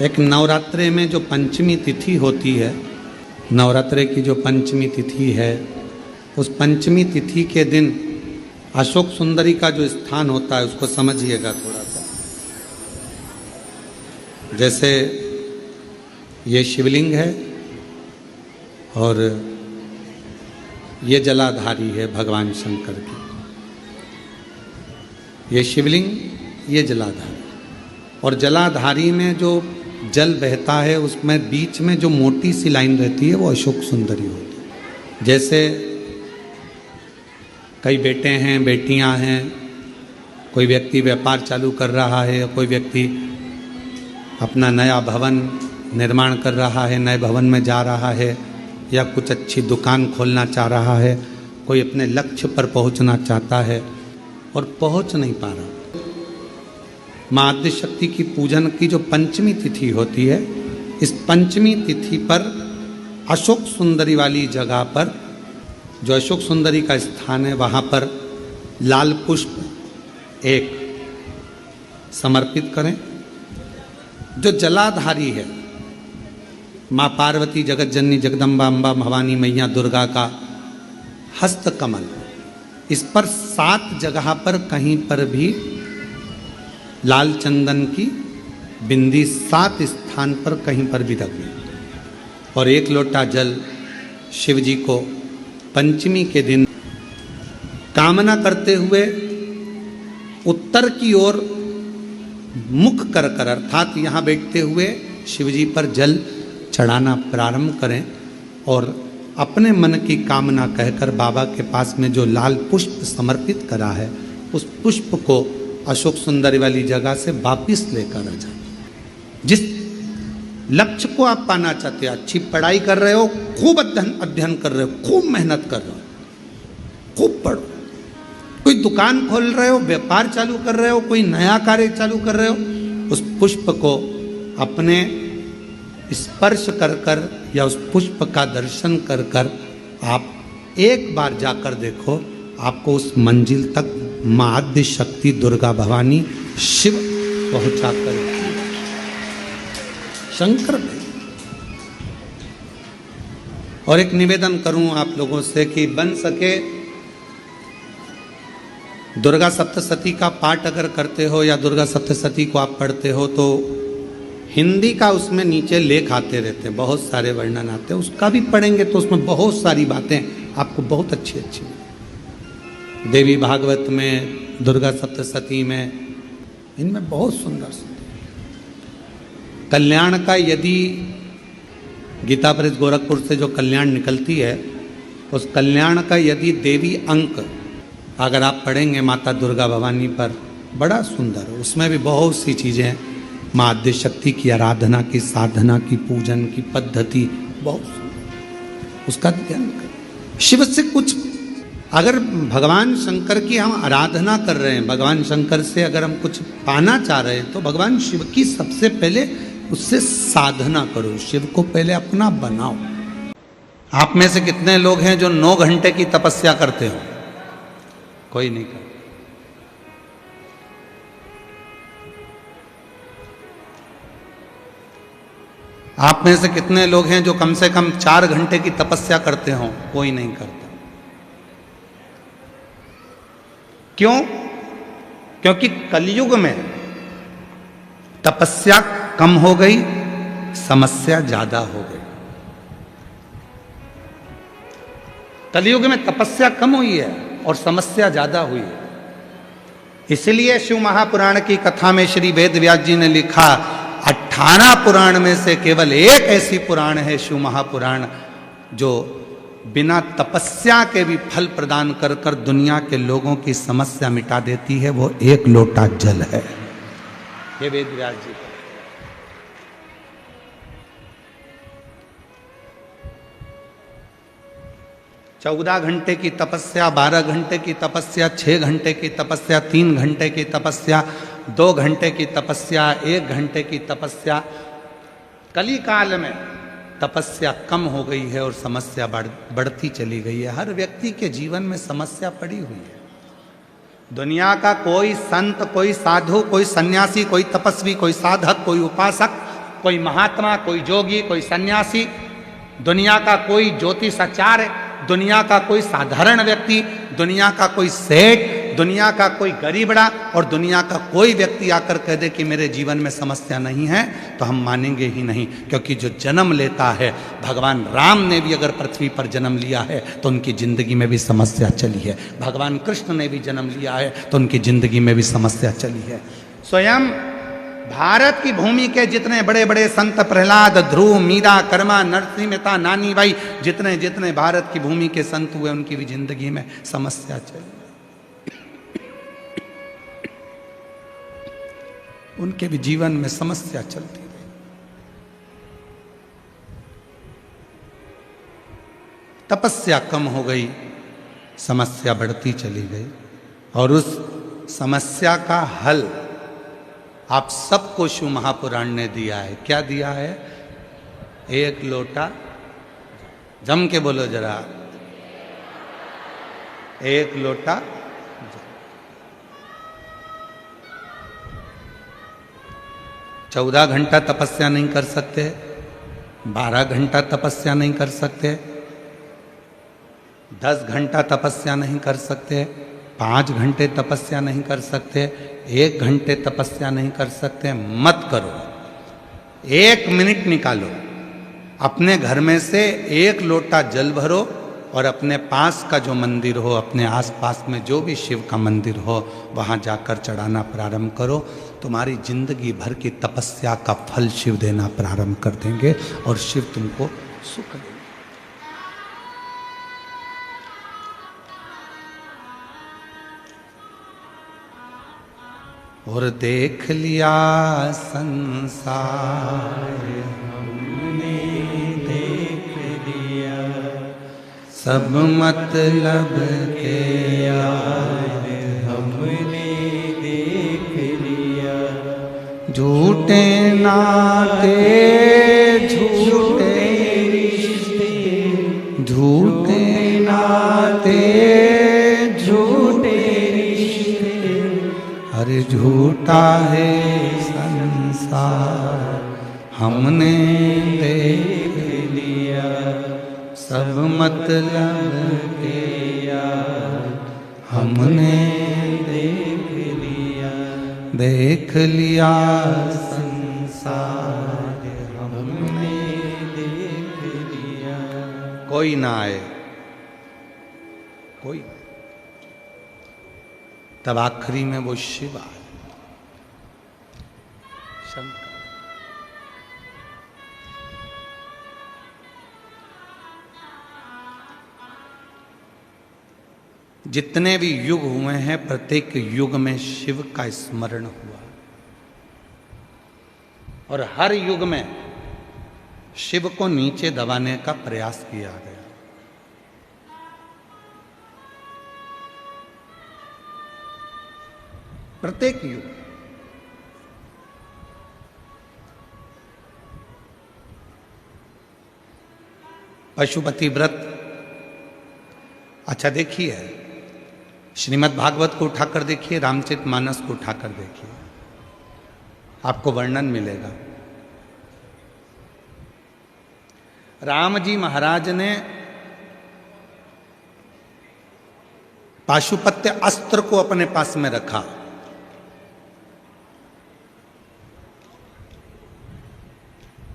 एक नवरात्रे में जो पंचमी तिथि होती है, नवरात्रे की जो पंचमी तिथि है, उस पंचमी तिथि के दिन अशोक सुंदरी का जो स्थान होता है उसको समझिएगा थोड़ा सा। जैसे ये शिवलिंग है और ये जलाधारी है भगवान शंकर की। ये शिवलिंग, ये जलाधारी, और जलाधारी में जो जल बहता है उसमें बीच में जो मोटी सी लाइन रहती है वो अशोक सुंदरी होती है। जैसे कई बेटे हैं, बेटियां हैं, कोई व्यक्ति व्यापार चालू कर रहा है, कोई व्यक्ति अपना नया भवन निर्माण कर रहा है, नए भवन में जा रहा है, या कुछ अच्छी दुकान खोलना चाह रहा है, कोई अपने लक्ष्य पर पहुंचना चाहता है और पहुंच नहीं पा रहा। माँ आद्यशक्ति की पूजन की जो पंचमी तिथि होती है, इस पंचमी तिथि पर अशोक सुंदरी वाली जगह पर, जो अशोक सुंदरी का स्थान है, वहाँ पर लाल पुष्प एक समर्पित करें। जो जलाधारी है, माँ पार्वती, जगत जननी, जगदम्बा, अम्बा, भवानी मैया दुर्गा का हस्त कमल, इस पर 7 जगह पर कहीं पर भी लाल चंदन की बिंदी 7 स्थान पर कहीं पर भी रख दें, और 1 लोटा जल शिव जी को पंचमी के दिन कामना करते हुए उत्तर की ओर मुख कर कर, अर्थात यहाँ बैठते हुए शिव जी पर जल चढ़ाना प्रारंभ करें और अपने मन की कामना कहकर बाबा के पास में जो लाल पुष्प समर्पित करा है उस पुष्प को अशोक सुंदरी वाली जगह से वापिस लेकर आ जाए। जिस लक्ष्य को आप पाना चाहते हो, अच्छी पढ़ाई कर रहे हो, खूब अध्ययन कर रहे हो, खूब मेहनत कर रहे हो, खूब पढ़ो, कोई दुकान खोल रहे हो, व्यापार चालू कर रहे हो, कोई नया कार्य चालू कर रहे हो, उस पुष्प को अपने स्पर्श कर कर या उस पुष्प का दर्शन कर कर आप एक बार जाकर देखो, आपको उस मंजिल तक माँ आद्यशक्ति दुर्गा भवानी शिव पहुंचा कर शंकर भाई। और एक निवेदन करूं आप लोगों से कि बन सके दुर्गा सप्तशती का पाठ अगर करते हो या दुर्गा सप्तशती को आप पढ़ते हो तो हिंदी का उसमें नीचे लेख आते रहते हैं, बहुत सारे वर्णन आते हैं, उसका भी पढ़ेंगे तो उसमें बहुत सारी बातें आपको बहुत अच्छी अच्छी, देवी भागवत में, दुर्गा सप्तशती में, इनमें बहुत सुंदर सुंदर। कल्याण का यदि गीता प्रेस गोरखपुर से जो कल्याण निकलती है, उस कल्याण का यदि देवी अंक अगर आप पढ़ेंगे माता दुर्गा भवानी पर, बड़ा सुंदर, उसमें भी बहुत सी चीज़ें माँ आद्यशक्ति की आराधना की, साधना की, पूजन की पद्धति बहुत सुंदर, उसका ध्यान करें। शिव से कुछ अगर भगवान शंकर की हम आराधना कर रहे हैं, भगवान शंकर से अगर हम कुछ पाना चाह रहे हैं तो भगवान शिव की सबसे पहले उससे साधना करो, शिव को पहले अपना बनाओ। आप में से कितने लोग हैं जो 9 घंटे की तपस्या करते हो? कोई नहीं करता। आप में से कितने लोग हैं जो कम से कम 4 घंटे की तपस्या करते हो? कोई नहीं करता। क्यों? क्योंकि कलयुग में तपस्या कम हो गई, समस्या ज्यादा हो गई। कलयुग में तपस्या कम हुई है और समस्या ज्यादा हुई है। इसलिए शिव महापुराण की कथा में श्री वेद व्यास जी ने लिखा, 18 पुराण में से केवल एक ऐसी पुराण है शिव महापुराण जो बिना तपस्या के भी फल प्रदान कर कर दुनिया के लोगों की समस्या मिटा देती है, वो 1 लोटा जल है। ये वेद व्यास जी। 14 घंटे की तपस्या, 12 घंटे की तपस्या, 6 घंटे की तपस्या, 3 घंटे की तपस्या, 2 घंटे की तपस्या, 1 घंटे की तपस्या। कली काल में तपस्या कम हो गई है और समस्या बढ़ती चली गई है। हर व्यक्ति के जीवन में समस्या पड़ी हुई है। दुनिया का कोई संत, कोई साधु, कोई सन्यासी, कोई तपस्वी, कोई साधक, कोई उपासक कोई महात्मा, कोई जोगी, कोई सन्यासी, दुनिया का कोई ज्योतिषाचार्य, दुनिया का कोई साधारण व्यक्ति, दुनिया का कोई सेठ, दुनिया का कोई गरीबड़ा और दुनिया का कोई व्यक्ति आकर कह दे कि मेरे जीवन में समस्या नहीं है, तो हम मानेंगे ही नहीं। क्योंकि जो जन्म लेता है, भगवान राम ने भी अगर पृथ्वी पर जन्म लिया है तो उनकी जिंदगी में भी समस्या चली है। भगवान कृष्ण ने भी जन्म लिया है तो उनकी जिंदगी में भी समस्या चली है। स्वयं भारत की भूमि के जितने बड़े बड़े संत, प्रहलाद, ध्रुव, मीरा, कर्मा, नरसिंह मेहता, नानी भाई, जितने जितने भारत की भूमि के संत हुए, उनकी भी जिंदगी में समस्या चली, उनके भी जीवन में समस्या चलती रही। तपस्या कम हो गई, समस्या बढ़ती चली गई। और उस समस्या का हल आप सबको शिव महापुराण ने दिया है। क्या दिया है? एक लोटा, जम के बोलो जरा, एक लोटा। 14 घंटा तपस्या नहीं कर सकते, 12 घंटा तपस्या नहीं कर सकते, 10 घंटा तपस्या नहीं कर सकते, 5 घंटे तपस्या नहीं कर सकते, 1 घंटे तपस्या नहीं कर सकते। मत करो, 1 मिनट निकालो, अपने घर में से 1 लोटा जल भरो और अपने पास का जो मंदिर हो, अपने आसपास में जो भी शिव का मंदिर हो, वहाँ जाकर चढ़ाना प्रारंभ करो। तुम्हारी जिंदगी भर की तपस्या का फल शिव देना प्रारंभ कर देंगे और शिव तुमको सुख देंगे। और देख लिया संसार हमने, देख लिया सब मतलब के यार हमने, देख लिया झूठे नाते, झूठे रिश्ते, झूठे नाते, झूठे रिश्ते, अरे झूठा है संसार हमने देख लिया सब मतलब के यार हमने देख लिया, देख लिया संसार हमने देख लिया। कोई ना आए, कोई, तब आखिरी में वो शिव आए, शंकर। जितने भी युग हुए हैं, प्रत्येक युग में शिव का स्मरण हुआ और हर युग में शिव को नीचे दबाने का प्रयास किया गया। प्रत्येक युग। पशुपति व्रत, अच्छा देखिए, श्रीमद् भागवत को उठाकर देखिए, रामचरितमानस को उठाकर देखिए, आपको वर्णन मिलेगा। राम जी महाराज ने पाशुपत्य अस्त्र को अपने पास में रखा।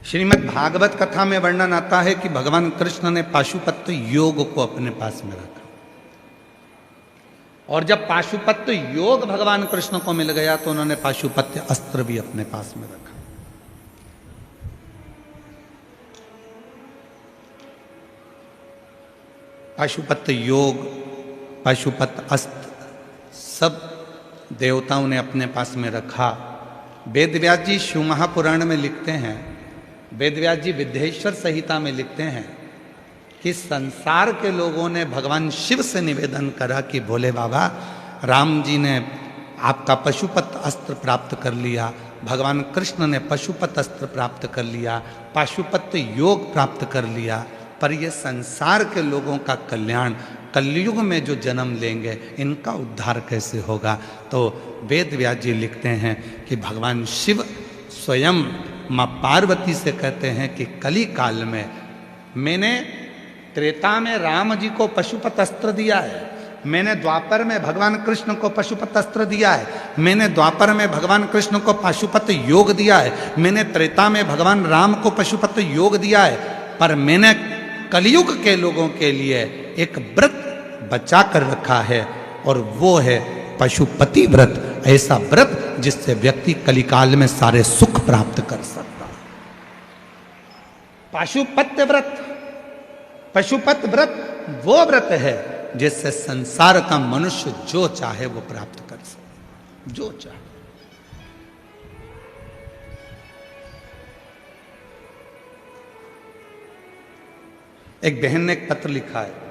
श्रीमद् भागवत कथा में वर्णन आता है कि भगवान कृष्ण ने पाशुपत्य योग को अपने पास में रखा और जब पाशुपत्य योग भगवान कृष्ण को मिल गया तो उन्होंने पाशुपत्य अस्त्र भी अपने पास में रखा। पाशुपत्य योग, पाशुपत्य अस्त्र सब देवताओं ने अपने पास में रखा। वेदव्यास जी शिव महापुराण में लिखते हैं, वेदव्यास जी विद्येश्वर संहिता में लिखते हैं कि संसार के लोगों ने भगवान शिव से निवेदन करा कि भोले बाबा, राम जी ने आपका पशुपत अस्त्र प्राप्त कर लिया, भगवान कृष्ण ने पशुपत अस्त्र प्राप्त कर लिया, पाशुपत्य योग प्राप्त कर लिया, पर ये संसार के लोगों का कल्याण, कलयुग में जो जन्म लेंगे इनका उद्धार कैसे होगा। तो वेद व्यास जी लिखते हैं कि भगवान शिव स्वयं माँ पार्वती से कहते हैं कि कली काल में मैंने त्रेता में राम जी को पशुपत अस्त्र दिया है, मैंने द्वापर में भगवान कृष्ण को पशुपत अस्त्र दिया है, मैंने द्वापर में भगवान कृष्ण को पशुपत योग दिया है, मैंने त्रेता में भगवान राम को पशुपत योग दिया है, पर मैंने कलयुग के लोगों के लिए एक व्रत बचा कर रखा है और वो है पशुपति व्रत। ऐसा व्रत जिससे व्यक्ति कलिकाल में सारे सुख प्राप्त कर सकता है। पशुपत व्रत, पशुपत व्रत वो व्रत है जिससे संसार का मनुष्य जो चाहे वो प्राप्त कर सके, जो चाहे। एक बहन ने एक पत्र लिखा है,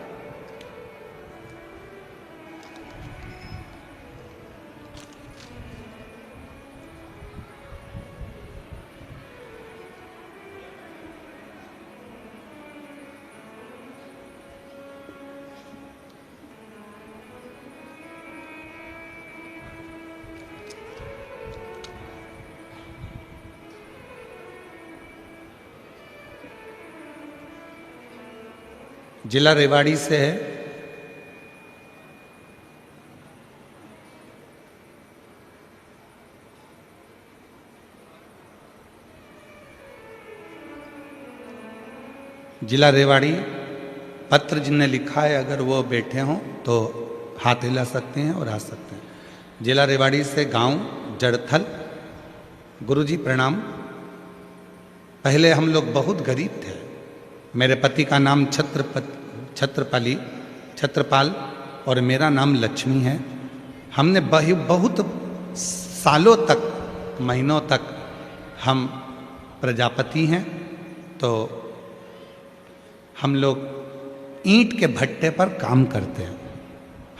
जिला रेवाड़ी से है। जिला रेवाड़ी, पत्र जिनने लिखा है अगर वो बैठे हों तो हाथ हिला सकते हैं और आ सकते हैं। जिला रेवाड़ी से गांव जड़थल। गुरुजी प्रणाम। पहले हम लोग बहुत गरीब थे। मेरे पति का नाम छत्रपाल और मेरा नाम लक्ष्मी है। हमने बहुत सालों तक, महीनों तक हम प्रजापति हैं, तो हम लोग ईंट के भट्टे पर काम करते हैं।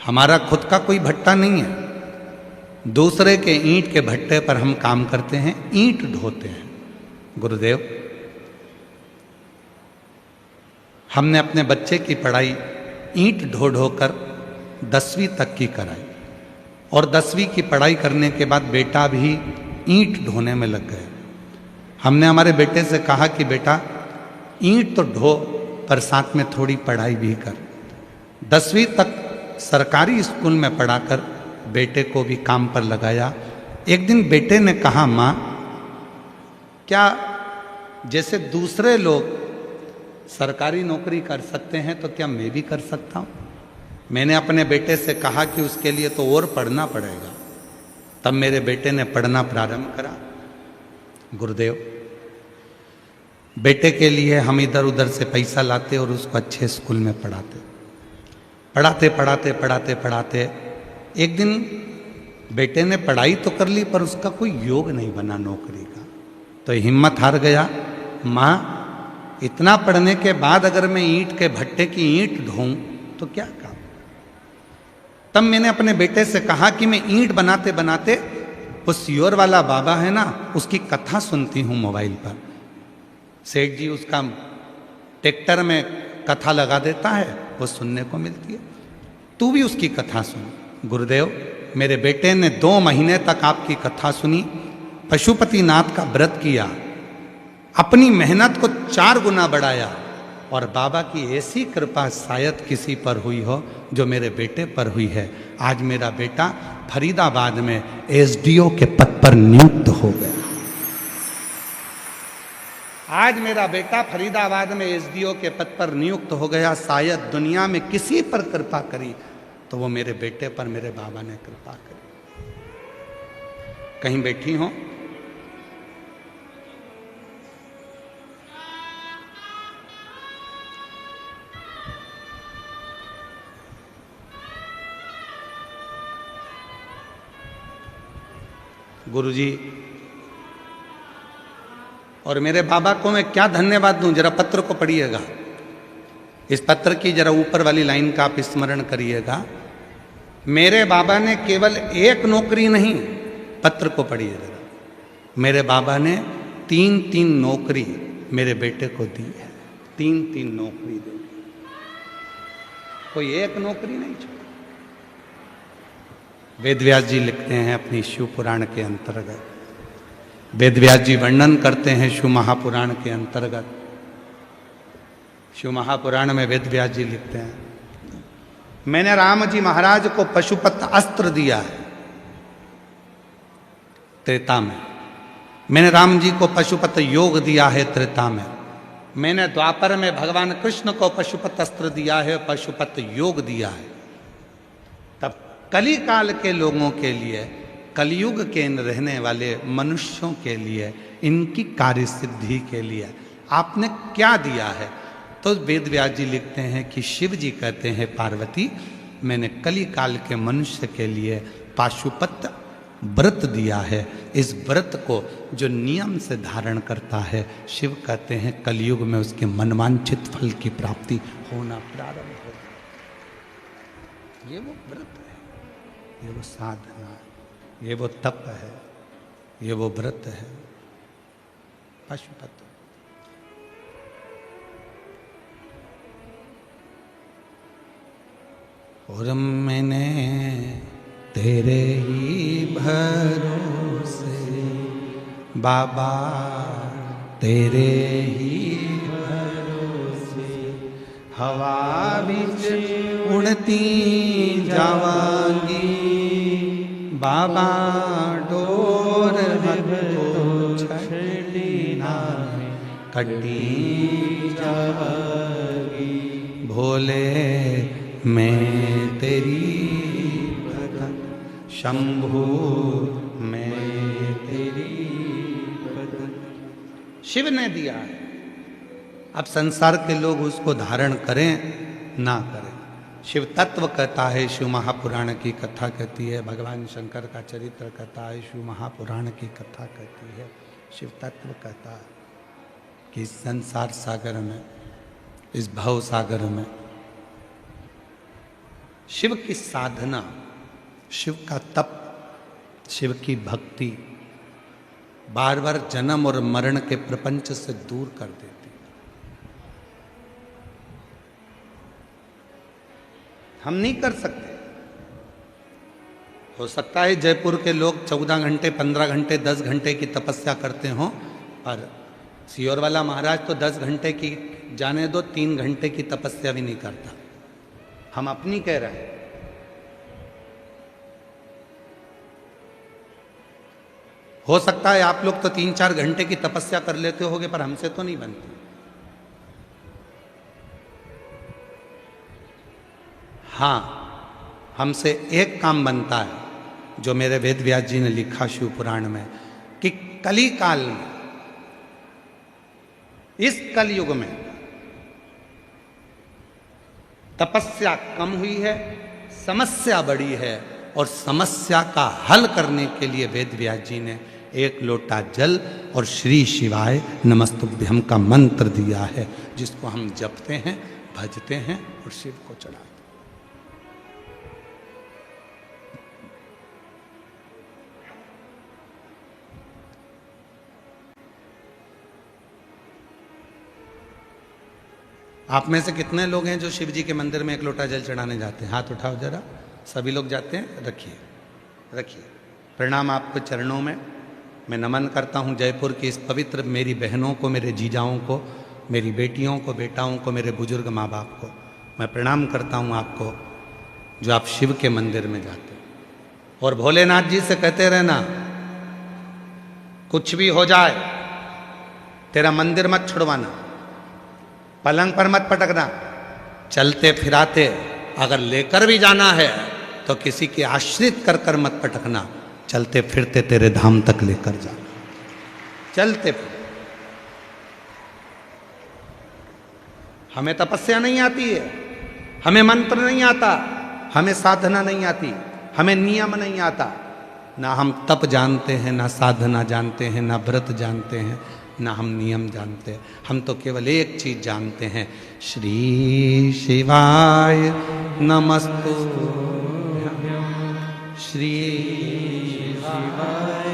हमारा खुद का कोई भट्टा नहीं है, दूसरे के ईंट के भट्टे पर हम काम करते हैं, ईंट ढोते हैं। गुरुदेव, हमने अपने बच्चे की पढ़ाई ईंट ढो ढो कर 10वीं तक की कराई और 10वीं की पढ़ाई करने के बाद बेटा भी ईंट ढोने में लग गए। हमने हमारे बेटे से कहा कि बेटा ईंट तो ढो पर साथ में थोड़ी पढ़ाई भी कर। 10वीं तक सरकारी स्कूल में पढ़ाकर बेटे को भी काम पर लगाया। एक दिन बेटे ने कहा, माँ, क्या जैसे दूसरे लोग सरकारी नौकरी कर सकते हैं तो क्या मैं भी कर सकता हूँ? मैंने अपने बेटे से कहा कि उसके लिए तो और पढ़ना पड़ेगा। तब मेरे बेटे ने पढ़ना प्रारंभ करा। गुरुदेव, बेटे के लिए हम इधर उधर से पैसा लाते और उसको अच्छे स्कूल में पढ़ाते एक दिन बेटे ने पढ़ाई तो कर ली पर उसका कोई योग नहीं बना नौकरी का। तो हिम्मत हार गया। माँ, इतना पढ़ने के बाद अगर मैं ईंट के भट्टे की ईंट ढोऊं तो क्या काम? तब मैंने अपने बेटे से कहा कि मैं ईंट बनाते बनाते उस सियोर वाला बाबा है ना, उसकी कथा सुनती हूँ मोबाइल पर। सेठ जी उसका ट्रैक्टर में कथा लगा देता है, वो सुनने को मिलती है। तू भी उसकी कथा सुन। गुरुदेव, मेरे बेटे ने 2 महीने तक आपकी कथा सुनी, पशुपतिनाथ का व्रत किया, अपनी मेहनत को 4 गुना बढ़ाया और बाबा की ऐसी कृपा शायद किसी पर हुई हो जो मेरे बेटे पर हुई है। आज मेरा बेटा फरीदाबाद में एसडीओ के पद पर नियुक्त हो गया। आज मेरा बेटा फरीदाबाद में एसडीओ के पद पर नियुक्त हो गया। शायद दुनिया में किसी पर कृपा करी तो वो मेरे बेटे पर मेरे बाबा ने कृपा करी। कहीं बैठी हो, गुरुजी और मेरे बाबा को मैं क्या धन्यवाद दूं? जरा पत्र को पढ़िएगा। इस पत्र की जरा ऊपर वाली लाइन का आप स्मरण करिएगा। मेरे बाबा ने केवल 1 नौकरी नहीं, पत्र को पढ़िए जरा। मेरे बाबा ने 3-3 नौकरी मेरे बेटे को दी है। 3-3 नौकरी दी, कोई 1 नौकरी नहीं छोड़ी। वेद व्यास जी लिखते हैं अपनी शिव पुराण के अंतर्गत, वेद व्यास जी वर्णन करते हैं शिव महापुराण के अंतर्गत। शिव महापुराण में वेद व्यास जी लिखते हैं, मैंने राम जी महाराज को पशुपत अस्त्र दिया है त्रेता में, मैंने राम जी को पशुपत योग दिया है त्रेता में, मैंने द्वापर में भगवान कृष्ण को पशुपत अस्त्र दिया है, पशुपत योग दिया है। तब कली काल के लोगों के लिए, कलयुग के रहने वाले मनुष्यों के लिए, इनकी कार्य सिद्धि के लिए आपने क्या दिया है? तो वेद व्यास जी लिखते हैं कि शिव जी कहते हैं, पार्वती मैंने कली काल के मनुष्य के लिए पाशुपत व्रत दिया है। इस व्रत को जो नियम से धारण करता है, शिव कहते हैं कलयुग में उसके मनवांछित फल की प्राप्ति होना प्रारंभ हो। ये वो व्रत है, ये वो साधना है, ये वो तप है, ये वो व्रत है, पाशुपत। और मैंने तेरे ही भरोसे बाबा, तेरे ही भरोसे हवा बिच उड़ती जावांगी बाबा, डोर हटो छड़ी नामे कटी जावांगी भोले, मैं तेरी भगत शंभु, मैं तेरी भगत। शिव ने दिया है, अब संसार के लोग उसको धारण करें ना करें। शिव तत्व कहता है, शिव महापुराण की कथा कहती है, भगवान शंकर का चरित्र कहता है, शिव महापुराण की कथा कहती है। शिव तत्व कहता है कि इस संसार सागर में, इस भव सागर में शिव की साधना, शिव का तप, शिव की भक्ति बार बार जन्म और मरण के प्रपंच से दूर कर देती। हम नहीं कर सकते। हो सकता है जयपुर के लोग 14 घंटे, 15 घंटे, 10 घंटे की तपस्या करते हों, पर सियोर वाला महाराज तो 10 घंटे की जाने दो, 3 घंटे की तपस्या भी नहीं करता। हम अपनी कह रहे हैं। हो सकता है आप लोग तो 3-4 घंटे की तपस्या कर लेते होगे, पर हमसे तो नहीं बनती। हाँ, हमसे एक काम बनता है जो मेरे वेद व्यास जी ने लिखा शिव पुराण में, कि कली काल में, इस कलयुग में तपस्या कम हुई है, समस्या बड़ी है, और समस्या का हल करने के लिए वेद व्यास जी ने 1 लोटा जल और श्री शिवाय नमस्तुभ्यम का मंत्र दिया है, जिसको हम जपते हैं, भजते हैं और शिव को चढ़ाते हैं। आप में से कितने लोग हैं जो शिव जी के मंदिर में 1 लोटा जल चढ़ाने जाते हैं? हाथ उठाओ जरा। सभी लोग जाते हैं? रखिए, रखिए। प्रणाम आपके चरणों में। मैं नमन करता हूँ जयपुर की इस पवित्र मेरी बहनों को, मेरे जीजाओं को, मेरी बेटियों को, बेटाओं को, मेरे बुजुर्ग माँ बाप को मैं प्रणाम करता हूँ आपको, जो आप शिव के मंदिर में जाते हैं। और भोलेनाथ जी से कहते रहना, कुछ भी हो जाए तेरा मंदिर मत छुड़वाना, पलंग पर मत पटकना, चलते फिराते अगर लेकर भी जाना है तो किसी के आश्रित कर कर मत पटकना, चलते फिरते तेरे धाम तक लेकर जा। चलते फिर। हमें तपस्या नहीं आती है, हमें मंत्र नहीं आता, हमें साधना नहीं आती, हमें नियम नहीं आता। ना हम तप जानते हैं, ना साधना जानते हैं, ना व्रत जानते हैं, ना हम नियम जानते हैं। हम तो केवल एक चीज जानते हैं, श्री शिवाय नमस्तु, श्री शिवाय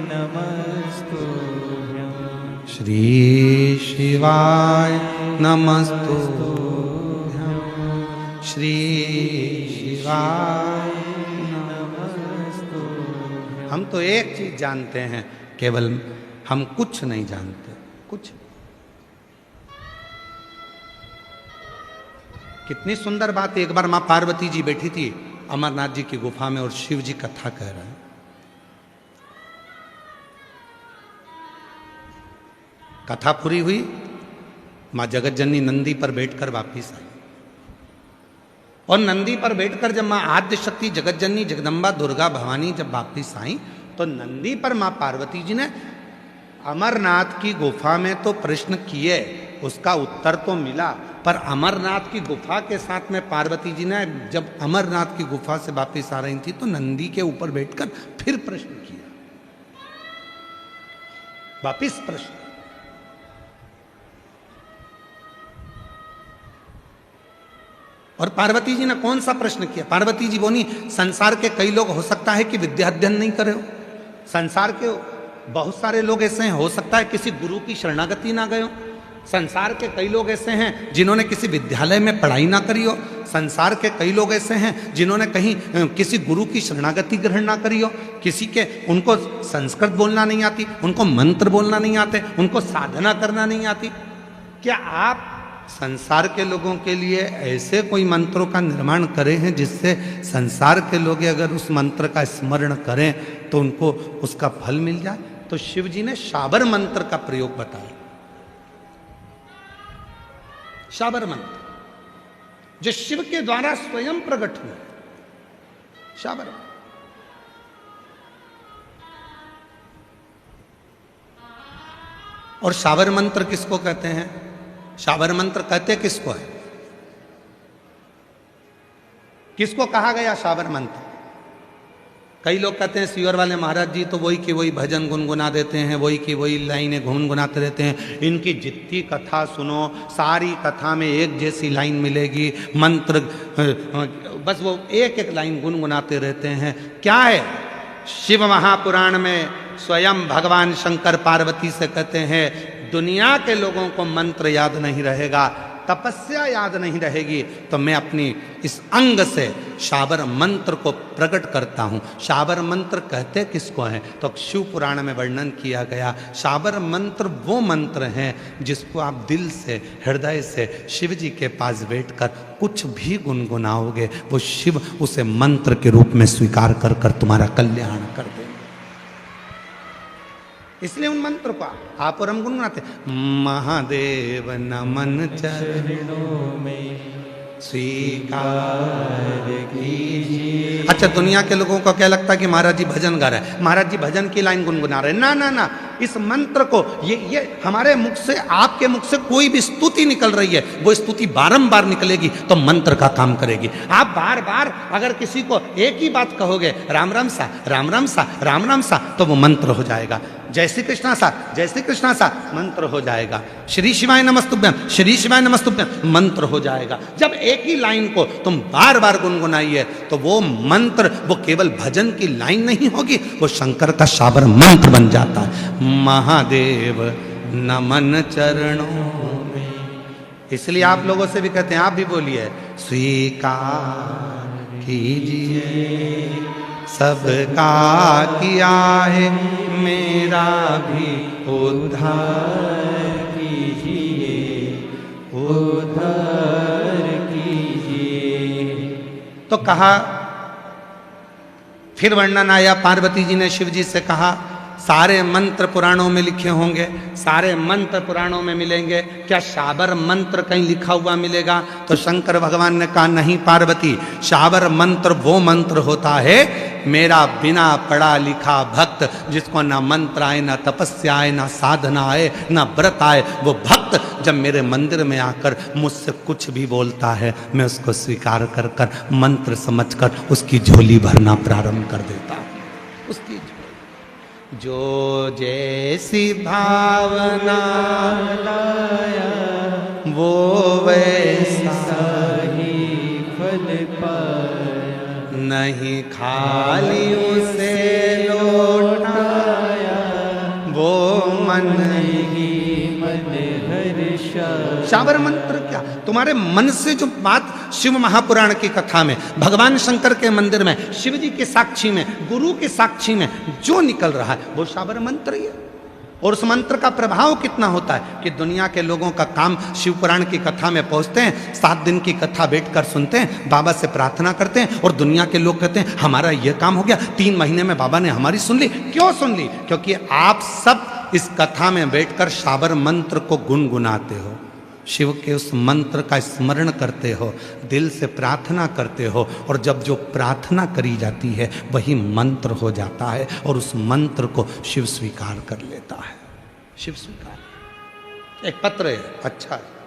नमस्तु, श्री शिवाय नमस्तु, श्री शिवाय नमस्तु। हम तो एक चीज जानते हैं केवल हम कुछ नहीं जानते, कुछ। कितनी सुंदर बात है। एक बार मां पार्वती जी बैठी थी अमरनाथ जी की गुफा में और शिव जी कथा कह रहे हैं। कथा पूरी हुई, मां जगत जननी नंदी पर बैठकर वापिस आई। और नंदी पर बैठकर जब मां आद्य शक्ति जगत जननी जगदम्बा दुर्गा भवानी जब वापिस आई तो नंदी पर मां पार्वती जी ने अमरनाथ की गुफा में तो प्रश्न किए, उसका उत्तर तो मिला, पर अमरनाथ की गुफा के साथ में पार्वती जी ने जब अमरनाथ की गुफा से वापिस आ रही थी तो नंदी के ऊपर बैठकर फिर प्रश्न किया, वापिस प्रश्न। और पार्वती जी ने कौन सा प्रश्न किया? पार्वती जी बोली, संसार के कई लोग हो सकता है कि विद्या अध्ययन नहीं करे हो, संसार के बहुत सारे लोग ऐसे हैं, हो सकता है किसी गुरु की शरणागति ना गए हो, संसार के कई लोग ऐसे हैं जिन्होंने किसी विद्यालय में पढ़ाई ना करी हो, संसार के कई लोग ऐसे हैं जिन्होंने कहीं किसी गुरु की शरणागति ग्रहण ना करी हो, किसी के उनको संस्कृत बोलना नहीं आती, उनको मंत्र बोलना नहीं आते, उनको साधना करना नहीं आती। क्या आप संसार के लोगों के लिए ऐसे कोई मंत्रों का निर्माण करे हैं जिससे संसार के लोग अगर उस मंत्र का स्मरण करें तो उनको उसका फल मिल जाए? तो शिव जी ने शाबर मंत्र का प्रयोग बताया। शाबर मंत्र जो शिव के द्वारा स्वयं प्रकट हुआ, शाबर। और शाबर मंत्र किसको कहते हैं? शाबर मंत्र कहते किसको है? किसको कहा गया शाबर मंत्र? कई लोग कहते हैं सीवर वाले महाराज जी तो वही की वही भजन गुनगुना देते हैं, वही की वही लाइनें गुनगुनाते रहते हैं। इनकी जितनी कथा सुनो सारी कथा में एक जैसी लाइन मिलेगी, मंत्र बस वो एक एक लाइन गुनगुनाते रहते हैं। क्या है? शिव महापुराण में स्वयं भगवान शंकर पार्वती से कहते हैं दुनिया के लोगों को मंत्र याद नहीं रहेगा, तपस्या याद नहीं रहेगी, तो मैं अपनी इस अंग से शाबर मंत्र को प्रकट करता हूँ। शाबर मंत्र कहते किसको हैं? तो शिव पुराण में वर्णन किया गया। शाबर मंत्र वो मंत्र हैं जिसको आप दिल से हृदय से शिव जी के पास बैठकर कुछ भी गुनगुनाओगे वो शिव उसे मंत्र के रूप में स्वीकार कर कर तुम्हारा कल्याण कर देंगे। इसलिए उन मंत्र को आप और हम गुनगुनाते, महादेव नमन चरणों में स्वीकार कीजिए। अच्छा, दुनिया के लोगों को क्या लगता है कि महाराज जी भजन गा रहे हैं, महाराज जी भजन की लाइन गुनगुना रहे हैं। ना ना ना, इस मंत्र को ये हमारे मुख से, आपके मुख से कोई भी स्तुति निकल रही है, वो स्तुति बारंबार निकलेगी तो मंत्र का काम करेगी। आप बार बार अगर किसी को एक ही बात कहोगे, राम राम सा राम राम सा राम राम सा, तो वो मंत्र हो जाएगा। जय श्री कृष्णा सा मंत्र हो जाएगा। श्री शिवाय नमस्तुभ्यम श्री शिवाय नमस्तुभ्यम मंत्र हो जाएगा। जब एक ही लाइन को तुम बार बार गुनगुनाइए तो वो मंत्र, वो केवल भजन की लाइन नहीं होगी, वो शंकर का शाबर मंत्र बन जाता है। महादेव नमन चरणों में। इसलिए आप लोगों से भी कहते हैं, आप भी बोलिए, स्वीकार कीजिए सबका किया है मेरा भी उद्धार कीजिए, उद्धार कीजिए। तो कहा, फिर वर्णन आया, पार्वती जी ने शिव जी से कहा सारे मंत्र पुराणों में लिखे होंगे, सारे मंत्र पुराणों में मिलेंगे, क्या शाबर मंत्र कहीं लिखा हुआ मिलेगा? तो शंकर भगवान ने कहा नहीं पार्वती, शाबर मंत्र वो मंत्र होता है मेरा बिना पढ़ा लिखा भक्त, जिसको ना मंत्र आए, ना तपस्या आए, ना साधना आए, ना व्रत आए, वो भक्त जब मेरे मंदिर में आकर मुझसे कुछ भी बोलता है, मैं उसको स्वीकार कर कर मंत्र समझकर उसकी झोली भरना प्रारंभ कर देता हूँ। उसकी जो जैसी भावना लाया वो वैसा ही फल पाया, नहीं खाली उसे लौटाया वो मन ही मन शाबर मंत्र क्या? तुम्हारे मन से जो बात शिव महापुराण की कथा में, भगवान शंकर के मंदिर में, शिव जी के साक्षी में, गुरु के साक्षी में जो निकल रहा है वो शाबर मंत्र ही है। और उस मंत्र का प्रभाव कितना होता है कि दुनिया के लोगों का काम शिव पुराण की कथा में पहुंचते हैं, 7 दिन की कथा बैठकर सुनते हैं, बाबा से प्रार्थना करते हैं और दुनिया के लोग कहते हैं हमारा यह काम हो गया, 3 महीने में बाबा ने हमारी सुन ली। क्यों सुन ली? क्योंकि आप सब इस कथा में बैठकर शाबर मंत्र को गुनगुनाते हो, शिव के उस मंत्र का स्मरण करते हो, दिल से प्रार्थना करते हो, और जब जो प्रार्थना करी जाती है वही मंत्र हो जाता है और उस मंत्र को शिव स्वीकार कर लेता है। शिव स्वीकार। एक पत्र है, अच्छा है।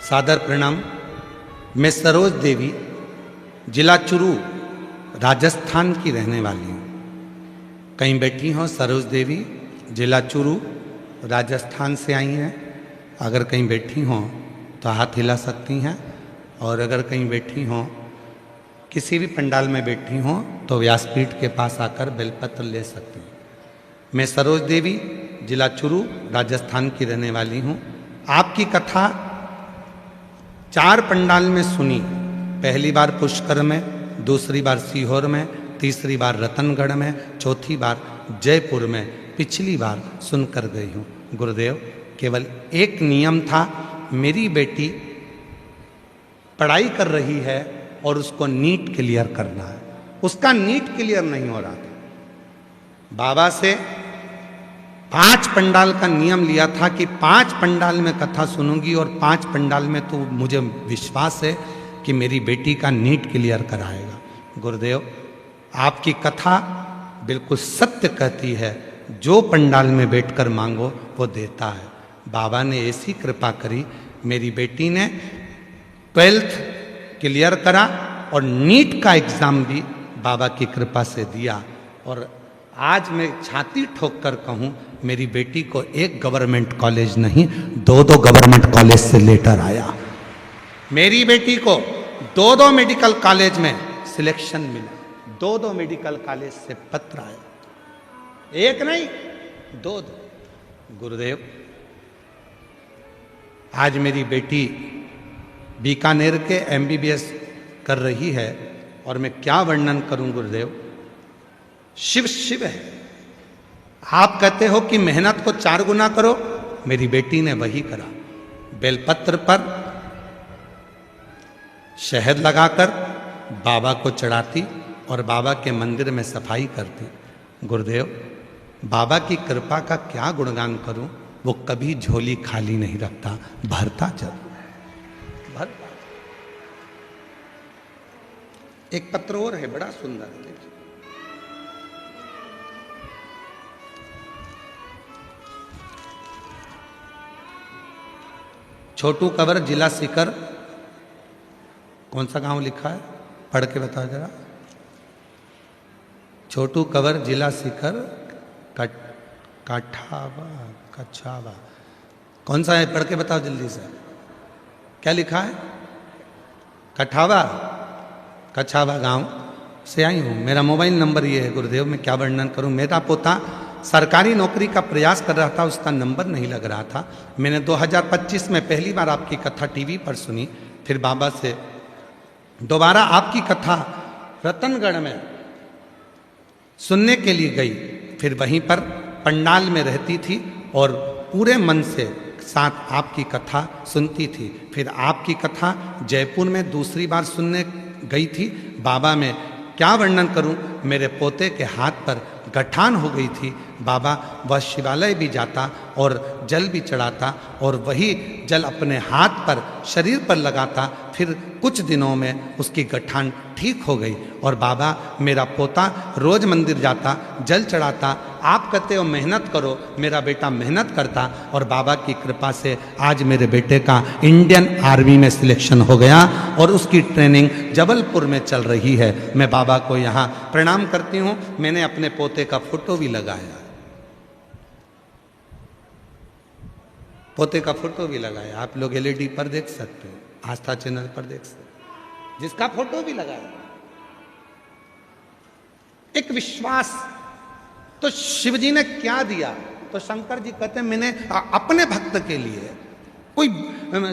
सादर प्रणाम। मैं सरोज देवी, जिला चुरू, राजस्थान की रहने वाली हूँ। कहीं बैठी हो सरोज देवी, जिला चुरू, राजस्थान से आई हैं? अगर कहीं बैठी हो तो हाथ हिला सकती हैं, और अगर कहीं बैठी हो, किसी भी पंडाल में बैठी हो तो व्यासपीठ के पास आकर बेलपत्र ले सकती हैं। मैं सरोज देवी, जिला चुरू, राजस्थान की रहने वाली हूँ। आपकी कथा 4 पंडाल में सुनी। पहली बार पुष्कर में, दूसरी बार सीहोर में, तीसरी बार रतनगढ़ में, चौथी बार जयपुर में, पिछली बार सुनकर गई हूँ। गुरुदेव, केवल एक नियम था, मेरी बेटी पढ़ाई कर रही है और उसको नीट क्लियर करना है, उसका नीट क्लियर नहीं हो रहा था। बाबा से 5 पंडाल का नियम लिया था कि 5 पंडाल में कथा सुनूंगी और 5 पंडाल में तो मुझे विश्वास है कि मेरी बेटी का नीट क्लियर कराएगा। गुरुदेव, आपकी कथा बिल्कुल सत्य कहती है, जो पंडाल में बैठकर मांगो वो देता है। बाबा ने ऐसी कृपा करी, मेरी बेटी ने 12th क्लियर करा और नीट का एग्ज़ाम भी बाबा की कृपा से दिया। और आज मैं छाती ठोक कर कहूँ, मेरी बेटी को एक गवर्नमेंट कॉलेज नहीं, 2 गवर्नमेंट कॉलेज से लेटर आया। मेरी बेटी को 2 मेडिकल कॉलेज में सिलेक्शन मिला, 2 मेडिकल कॉलेज से पत्र आया, एक नहीं 2। गुरुदेव, आज मेरी बेटी बीकानेर के MBBS कर रही है, और मैं क्या वर्णन करूं गुरुदेव। शिव शिव है। आप कहते हो कि मेहनत को 4 गुना करो, मेरी बेटी ने वही करा। बेलपत्र पर शहद लगाकर बाबा को चढ़ाती और बाबा के मंदिर में सफाई करती। गुरुदेव, बाबा की कृपा का क्या गुणगान करूं, वो कभी झोली खाली नहीं रखता, भरता जरूर है, भरता। एक पत्र और है, बड़ा सुंदर है, देखिए। छोटू कवर, जिला सीकर। कौन सा गांव लिखा है, पढ़ के बताओ जरा। छोटू कवर, जिला सीकर, काठावा, कछावा। कौन सा है, पढ़ के बताओ जल्दी से। क्या लिखा है? कठावा, कछावा गांव से आई हूँ। मेरा मोबाइल नंबर ये है। गुरुदेव, मैं क्या वर्णन करूँ। मेरा पोता सरकारी नौकरी का प्रयास कर रहा था, उसका नंबर नहीं लग रहा था। मैंने 2025 में पहली बार आपकी कथा टीवी पर सुनी, फिर बाबा से दोबारा आपकी कथा रतनगढ़ में सुनने के लिए गई। फिर वहीं पर पंडाल में रहती थी और पूरे मन से साथ आपकी कथा सुनती थी। फिर आपकी कथा जयपुर में दूसरी बार सुनने गई थी। बाबा में क्या वर्णन करूं, मेरे पोते के हाथ पर गठान हो गई थी। बाबा वह शिवालय भी जाता और जल भी चढ़ाता और वही जल अपने हाथ पर, शरीर पर लगाता। फिर कुछ दिनों में उसकी गठान ठीक हो गई और बाबा, मेरा पोता रोज मंदिर जाता, जल चढ़ाता, आप कहते हो मेहनत करो, मेरा बेटा मेहनत करता और बाबा की कृपा से आज मेरे बेटे का इंडियन आर्मी में सिलेक्शन हो गया और उसकी ट्रेनिंग जबलपुर में चल रही है। मैं बाबा को यहाँ प्रणाम करती हूँ। मैंने अपने पोते का फोटो भी लगाया, पोते का फोटो भी लगाया। आप लोग एलईडी पर देख सकते हो, आस्था चैनल पर देख सकते हो, जिसका फोटो भी लगाया। एक विश्वास। तो शिव जी ने क्या दिया? तो शंकर जी कहते हैं मैंने अपने भक्त के लिए, कोई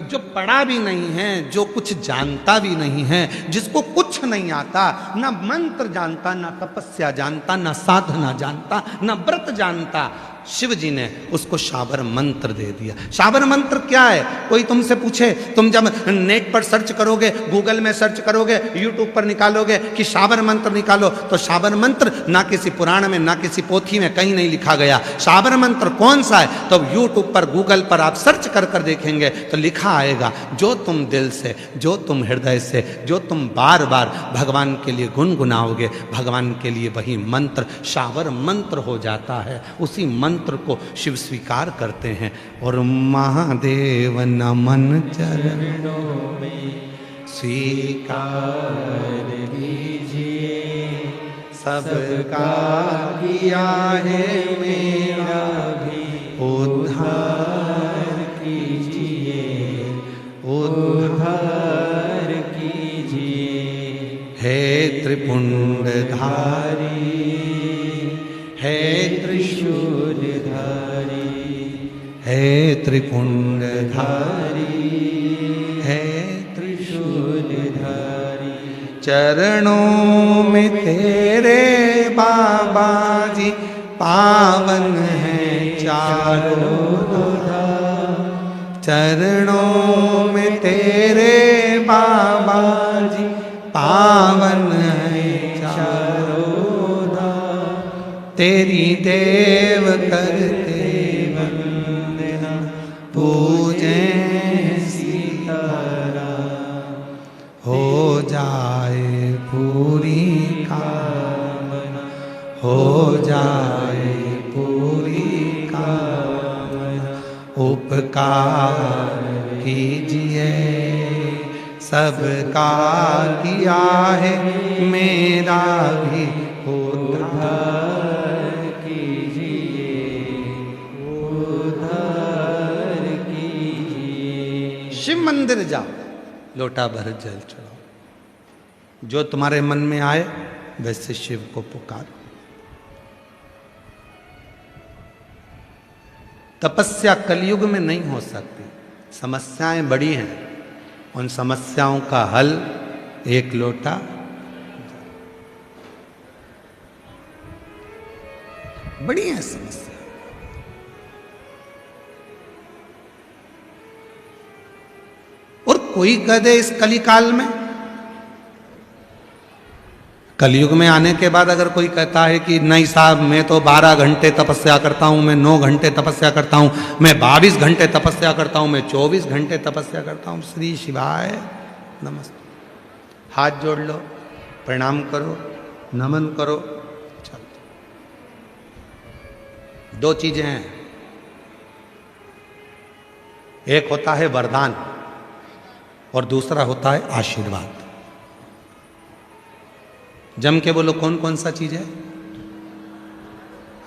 जो पढ़ा भी नहीं है, जो कुछ जानता भी नहीं है, जिसको कुछ नहीं आता, ना मंत्र जानता, ना तपस्या जानता, ना साधना जानता, ना व्रत जानता, शिव जी ने उसको शाबर मंत्र दे दिया। शाबर मंत्र क्या है? कोई तुमसे पूछे, तुम जब नेट पर सर्च करोगे, गूगल में सर्च करोगे, यूट्यूब पर निकालोगे कि शाबर मंत्र निकालो, तो शाबर मंत्र ना किसी पुराण में, ना किसी पोथी में कहीं नहीं लिखा गया। शाबर मंत्र कौन सा है? तो यूट्यूब पर, गूगल पर आप सर्च कर कर देखेंगे तो लिखा आएगा, जो तुम दिल से, जो तुम हृदय से, जो तुम बार बार भगवान के लिए गुनगुनाओगे, भगवान के लिए वही मंत्र शाबर मंत्र हो जाता है। उसी मंत्र को शिव स्वीकार करते हैं। और महादेव नमन चरणों में स्वीकार लीजिए, सबका किया है मेरा भी उद्धार कीजिए, उद्धार कीजिए। हे त्रिपुंडधारी, हे त्रिशूलधारी, हे त्रिपुंडधारी, हे त्रिशूलधारी। चरणों में तेरे बाबा जी पावन है चारों धाम, चरणों में तेरे बाबा जी पावन है चारों धाम। तेरी देव करते वंदना, पूजे सीताराम, हो जाए पूरी कामना, हो जाए पूरी कामना। उपकार कीजिए, सबका किया है मेरा भी उद्धार कीजिए, उद्धार कीजिए। शिव मंदिर जाओ, लोटा भर जल चढ़ाओ, जो तुम्हारे मन में आए वैसे शिव को पुकारो। तपस्या कलयुग में नहीं हो सकती, समस्याएं बड़ी हैं, उन समस्याओं का हल एक लोटा। बड़ी है समस्या। और कोई कह दे इस कलिकाल में, कलयुग में आने के बाद अगर कोई कहता है कि नहीं साहब मैं तो 12 घंटे तपस्या करता हूं, मैं 9 घंटे तपस्या करता हूं, मैं 22 घंटे तपस्या करता हूं, मैं 24 घंटे तपस्या करता हूं, श्री शिवाय नमस्ते। हाथ जोड़ लो, प्रणाम करो, नमन करो। चलो, 2 चीजें हैं, एक होता है वरदान और दूसरा होता है आशीर्वाद। जम के बोलो कौन कौन सा चीज है?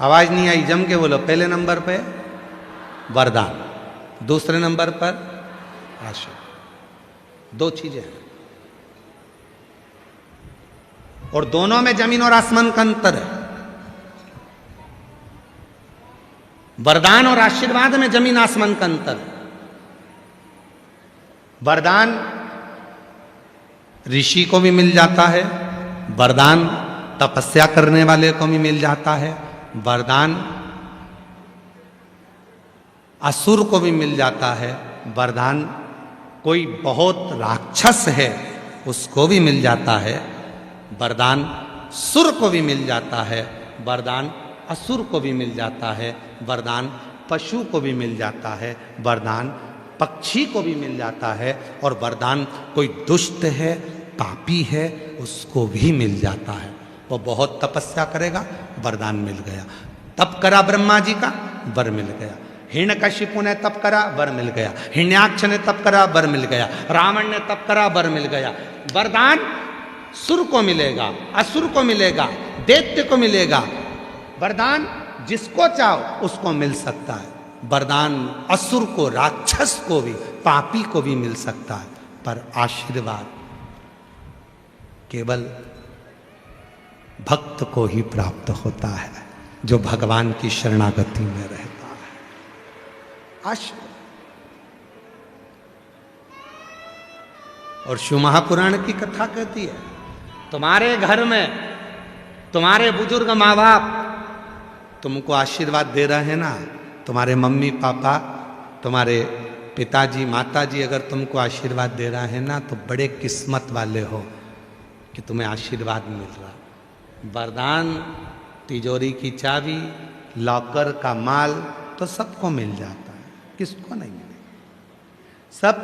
आवाज नहीं आई, जम के बोलो। पहले नंबर पे वरदान, दूसरे नंबर पर आशीर्वाद। 2 चीजें हैं और दोनों में जमीन और आसमान का अंतर है। वरदान और आशीर्वाद में जमीन आसमान का अंतर है। वरदान ऋषि को भी मिल जाता है, वरदान तपस्या करने वाले को भी मिल जाता है, वरदान असुर को भी मिल जाता है, वरदान कोई बहुत राक्षस है उसको भी मिल जाता है, वरदान सुर को भी मिल जाता है, वरदान असुर को भी मिल जाता है, वरदान पशु को भी मिल जाता है, वरदान पक्षी को भी मिल जाता है, और वरदान कोई दुष्ट है, पापी है, उसको भी मिल जाता है। वो बहुत तपस्या करेगा, वरदान मिल गया। तप करा ब्रह्मा जी का, वर मिल गया। हिरण्यकशिपु ने तप करा, वर मिल गया। हिरण्याक्ष ने तप करा, वर मिल गया। रावण ने तप करा, वर मिल गया। वरदान सुर को मिलेगा, असुर को मिलेगा, दैत्य को मिलेगा। वरदान जिसको चाहो उसको मिल सकता है। वरदान असुर को, राक्षस को भी, पापी को भी मिल सकता है, पर आशीर्वाद केवल भक्त को ही प्राप्त होता है, जो भगवान की शरणागति में रहता है। आशीर्वाद। और शिव महापुराण की कथा कहती है, तुम्हारे घर में तुम्हारे बुजुर्ग माँ बाप तुमको आशीर्वाद दे रहे हैं ना, तुम्हारे मम्मी पापा, तुम्हारे पिताजी माताजी अगर तुमको आशीर्वाद दे रहे हैं ना, तो बड़े किस्मत वाले हो कि तुम्हें आशीर्वाद मिल रहा। वरदान, तिजोरी की चाबी, लॉकर का माल तो सबको मिल जाता है, किसको नहीं मिलेगा। सब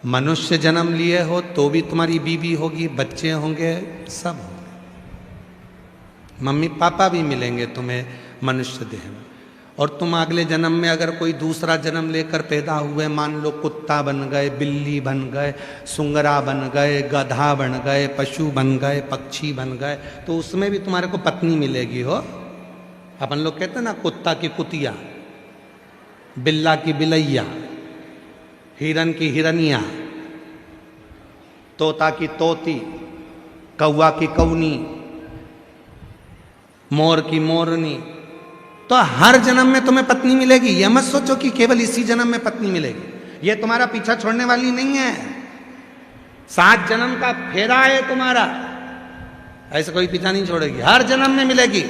मनुष्य जन्म लिए हो तो भी तुम्हारी बीवी होगी, बच्चे होंगे, सब होंगे, मम्मी पापा भी मिलेंगे तुम्हें मनुष्य देह में। और तुम अगले जन्म में अगर कोई दूसरा जन्म लेकर पैदा हुए, मान लो कुत्ता बन गए, बिल्ली बन गए, सुंगरा बन गए, गधा बन गए, पशु बन गए, पक्षी बन गए, तो उसमें भी तुम्हारे को पत्नी मिलेगी हो। अपन लोग कहते हैं ना, कुत्ता की कुतिया, बिल्ला की बिलैया, हिरन की हिरनिया, तोता की तोती, कौवा की कौनी, मोर की मोरनी। तो हर जन्म में तुम्हें पत्नी मिलेगी। यह मत सोचो कि केवल इसी जन्म में पत्नी मिलेगी। यह तुम्हारा पीछा छोड़ने वाली नहीं है। 7 जन्म का फेरा है तुम्हारा, ऐसे कोई पीछा नहीं छोड़ेगी। हर जन्म में मिलेगी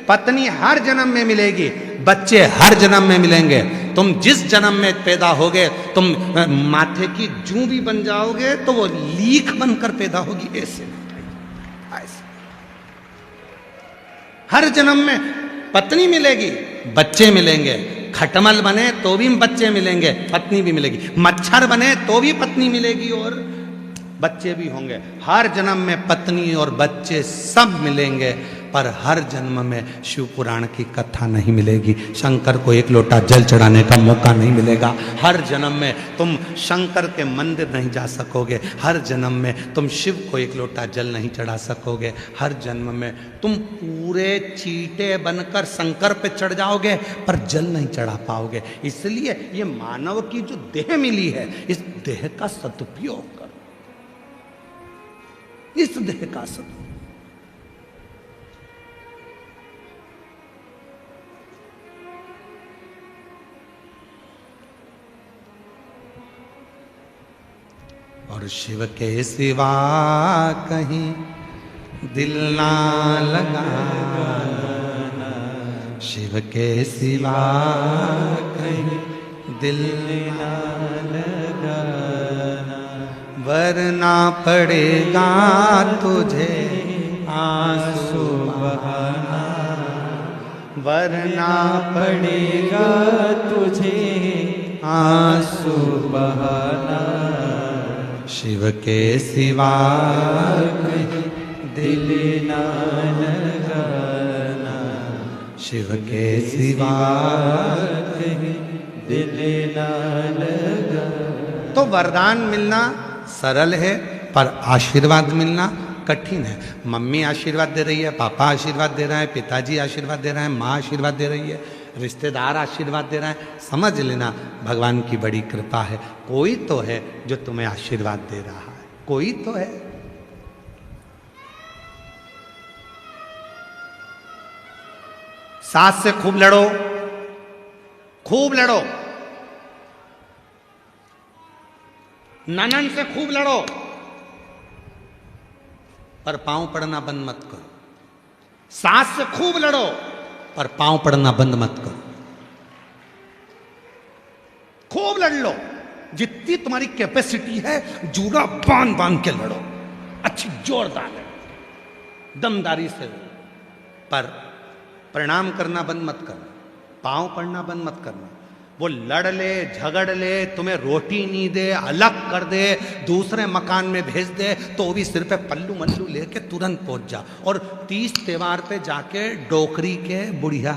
पत्नी, हर जन्म में मिलेगी बच्चे, हर जन्म में मिलेंगे। तुम जिस जन्म में पैदा होगे, तुम माथे की जूं भी बन जाओगे तो वो लीख बनकर पैदा होगी। ऐसे हर जन्म में पत्नी मिलेगी, बच्चे मिलेंगे। खटमल बने तो भी बच्चे मिलेंगे, पत्नी भी मिलेगी। मच्छर बने तो भी पत्नी मिलेगी और बच्चे भी होंगे। हर जन्म में पत्नी और बच्चे सब मिलेंगे, पर हर जन्म में शिव पुराण की कथा नहीं मिलेगी। शंकर को एक लोटा जल चढ़ाने का मौका नहीं मिलेगा। हर जन्म में तुम शंकर के मंदिर नहीं जा सकोगे। हर जन्म में तुम शिव को एक लोटा जल नहीं चढ़ा सकोगे। हर जन्म में तुम पूरे चीटे बनकर शंकर पे चढ़ जाओगे, पर जल नहीं चढ़ा पाओगे। इसलिए ये मानव की जो देह मिली है, इस देह का सदुपयोग करो, इस देह का सदुपयोग। और शिव के सिवा कहीं दिल ना लगाना, शिव के सिवा कहीं दिल ना लगाना, वरना पड़ेगा तुझे आंसू बहाना, वरना पड़ेगा तुझे आंसू बहाना। शिव के सिवा दिल ना लगाना, शिव के सिवा दिल ना लगाना। तो वरदान मिलना सरल है, पर आशीर्वाद मिलना कठिन है। मम्मी आशीर्वाद दे रही है, पापा आशीर्वाद दे रहे हैं, पिताजी आशीर्वाद दे रहे हैं, माँ आशीर्वाद दे रही है, रिश्तेदार आशीर्वाद दे रहे हैं। समझ लेना भगवान की बड़ी कृपा है। कोई तो है जो तुम्हें आशीर्वाद दे रहा है, कोई तो है। सास से खूब लड़ो, खूब लड़ो, ननन से खूब लड़ो, पर पांव पड़ना बंद मत करो। सास से खूब लड़ो, पर पांव पड़ना बंद मत करो। खूब लड़ लो, जितनी तुम्हारी कैपेसिटी है, जूड़ा बांध बांध के लड़ो, अच्छी जोरदार लड़ो, दमदारी से लड़ो, पर प्रणाम करना बंद मत करना, पांव पड़ना बंद मत करना। वो लड़ ले, झगड़ ले, तुम्हें रोटी नहीं दे, अलग कर दे, दूसरे मकान में भेज दे, तो भी सिर पे पल्लू मल्लू लेके तुरंत पहुंच जा। और 30 त्योहार पे जाके डोकरी के बुढ़िया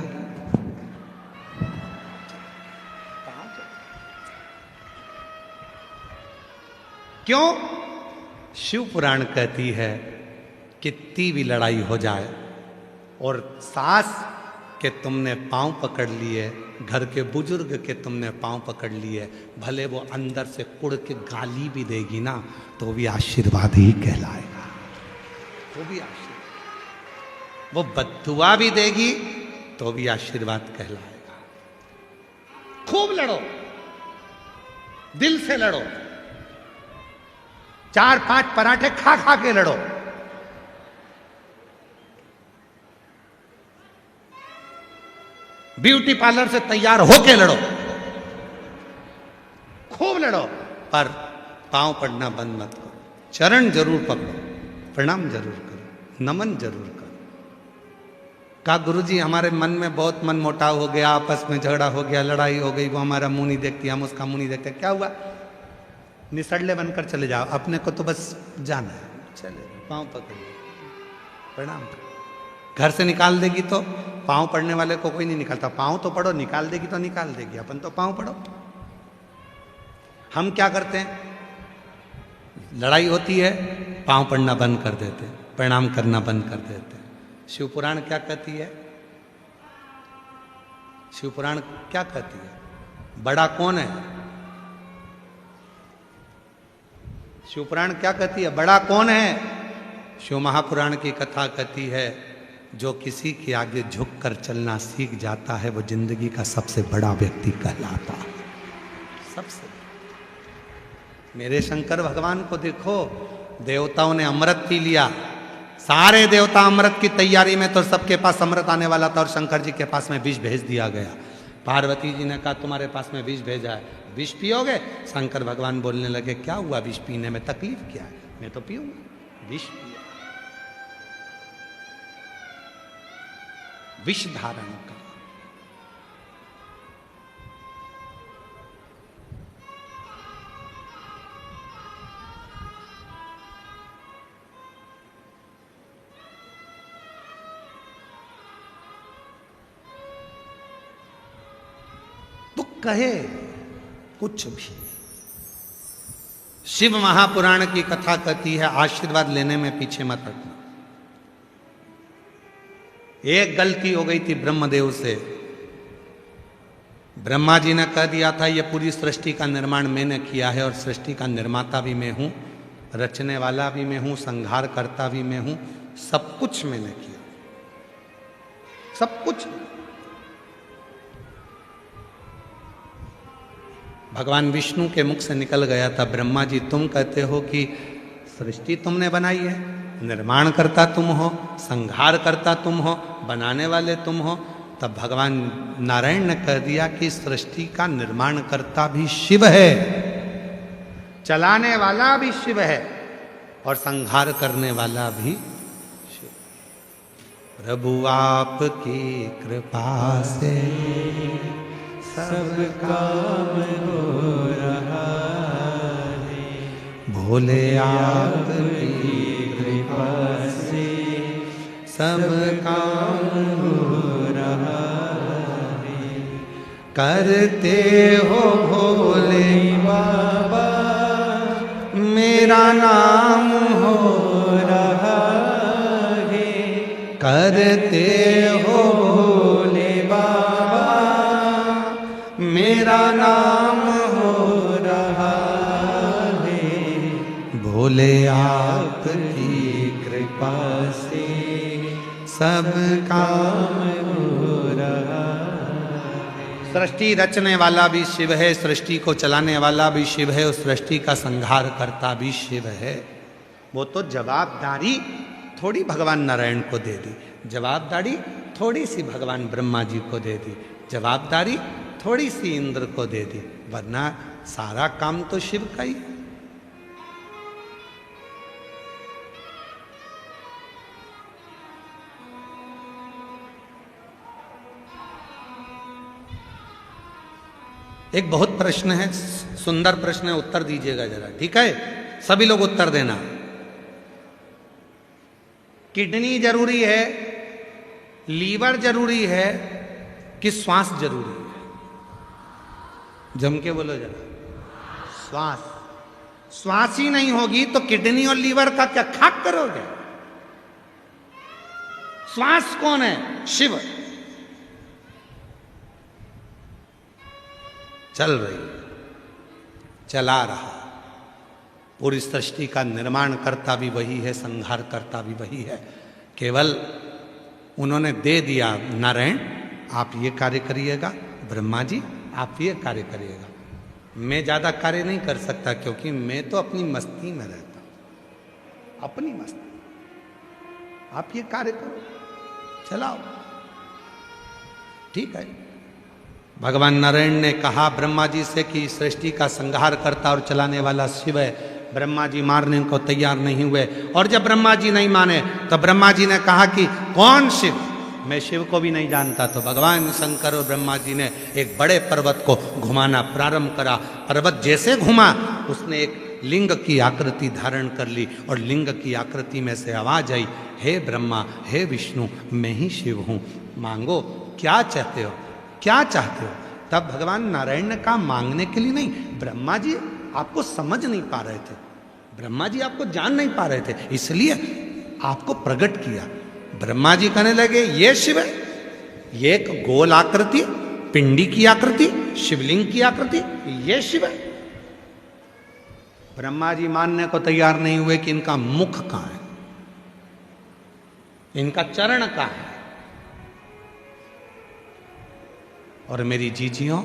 क्यों? शिव पुराण कहती है कितनी भी लड़ाई हो जाए और सास के तुमने पांव पकड़ लिए, घर के बुजुर्ग के तुमने पांव पकड़ लिए, भले वो अंदर से कुड़ के गाली भी देगी ना, तो भी आशीर्वाद ही कहलाएगा। वो भी आशीर्वाद, वो बद्दुआ भी देगी तो भी आशीर्वाद कहलाएगा। खूब लड़ो, दिल से लड़ो, 4-5 पराठे खा खा के लड़ो। ब्यूटी पार्लर से तैयार होके लड़ो, खूब लड़ो, पर पांव पड़ना बंद मत करो। चरण जरूर पकड़ो, प्रणाम जरूर करो, नमन जरूर करो। कहा गुरुजी हमारे मन में बहुत मन मोटाव हो गया, आपस में झगड़ा हो गया, लड़ाई हो गई, वो हमारा मुंह नहीं देखती, हम उसका मुंह नहीं देखते। क्या हुआ? निसड़ले बनकर चले जाओ, अपने को तो बस जाना है, चले पांव पकड़ प्रणाम करो। घर से निकाल देगी तो पांव पड़ने वाले को कोई नहीं निकालता, पांव तो पड़ो, निकाल देगी तो निकाल देगी, अपन तो पांव पड़ो। हम क्या करते हैं? लड़ाई होती है, पांव पड़ना बंद कर देते, प्रणाम करना बंद कर देते। शिव पुराण क्या कहती है? शिव पुराण क्या कहती है? बड़ा कौन है? शिव पुराण क्या कहती है? बड़ा कौन है? शिव महापुराण की कथा कहती है जो किसी के आगे झुक कर चलना सीख जाता है वो जिंदगी का सबसे बड़ा व्यक्ति कहलाता है। सबसे मेरे शंकर भगवान को देखो, देवताओं ने अमृत पी लिया, सारे देवता अमृत की तैयारी में, तो सबके पास अमृत आने वाला था और शंकर जी के पास में विष भेज दिया गया। पार्वती जी ने कहा तुम्हारे पास में विष भेजा है, विष पियोगे? शंकर भगवान बोलने लगे क्या हुआ, विष पीने में तकलीफ क्या है, मैं तो पीऊंगा। विष पिया, विष धारण का। तो कहे कुछ भी। शिव महापुराण की कथा कहती है आशीर्वाद लेने में पीछे मत हटना। एक गलती हो गई थी ब्रह्मदेव से। ब्रह्मा जी ने कह दिया था ये पूरी सृष्टि का निर्माण मैंने किया है और सृष्टि का निर्माता भी मैं हूं, रचने वाला भी मैं हूं, संहार करता भी मैं हूं, सब कुछ मैंने किया, सब कुछ। भगवान विष्णु के मुख से निकल गया था, ब्रह्मा जी तुम कहते हो कि सृष्टि तुमने बनाई है, निर्माण करता तुम हो, संहार करता तुम हो, बनाने वाले तुम हो। तब भगवान नारायण ने कह दिया कि सृष्टि का निर्माण करता भी शिव है, चलाने वाला भी शिव है और संहार करने वाला भी शिव। प्रभु आपकी कृपा से सब काम हो रहा है, भोले आपकी कृपा से सब काम हो रहा है। करते हो भोले बाबा मेरा नाम हो रहा है, करते हो भोले बाबा मेरा नाम हो रहा है, भोले आपकी कृपा से सब काम हो रहा है। सृष्टि रचने वाला भी शिव है, सृष्टि को चलाने वाला भी शिव है और सृष्टि का संहार करता भी शिव है। वो तो जवाबदारी थोड़ी भगवान नारायण को दे दी, जवाबदारी थोड़ी सी भगवान ब्रह्मा जी को दे दी, जवाबदारी थोड़ी सी इंद्र को दे दी, वरना सारा काम तो शिव का ही है। एक बहुत प्रश्न है, सुंदर प्रश्न है, उत्तर दीजिएगा जरा, ठीक है? सभी लोग उत्तर देना। किडनी जरूरी है, लीवर जरूरी है कि श्वास जरूरी है? जम के बोलो जरा। श्वास। श्वास ही नहीं होगी तो किडनी और लीवर का क्या खाक करोगे? श्वास कौन है? शिव। चल रही, चला रहा, पूरी सृष्टि का निर्माण करता भी वही है, संहार करता भी वही है। केवल उन्होंने दे दिया, नारायण आप ये कार्य करिएगा, ब्रह्मा जी आप ये कार्य करिएगा। मैं ज्यादा कार्य नहीं कर सकता क्योंकि मैं तो अपनी मस्ती में रहता हूं, अपनी मस्ती। आप ये कार्य करो, चलाओ, ठीक है। भगवान नारायण ने कहा ब्रह्मा जी से कि सृष्टि का संहार करता और चलाने वाला शिव है। ब्रह्मा जी मारने को तैयार नहीं हुए, और जब ब्रह्मा जी नहीं माने तो ब्रह्मा जी ने कहा कि कौन शिव? मैं शिव को भी नहीं जानता। तो भगवान शंकर और ब्रह्मा जी ने एक बड़े पर्वत को घुमाना प्रारंभ करा। पर्वत जैसे घुमा, उसने एक लिंग की आकृति धारण कर ली, और लिंग की आकृति में से आवाज आई, हे ब्रह्मा, हे विष्णु, मैं ही शिव हूं, मांगो क्या चाहते हो, क्या चाहते हो? तब भगवान नारायण ने कहा मांगने के लिए नहीं, ब्रह्मा जी आपको समझ नहीं पा रहे थे, ब्रह्मा जी आपको जान नहीं पा रहे थे, इसलिए आपको प्रकट किया। ब्रह्मा जी कहने लगे ये शिव है, ये एक गोल आकृति, पिंडी की आकृति, शिवलिंग की आकृति, ये शिव है। ब्रह्मा जी मानने को तैयार नहीं हुए कि इनका मुख कहां है, इनका चरण कहां है। और मेरी जीजियों,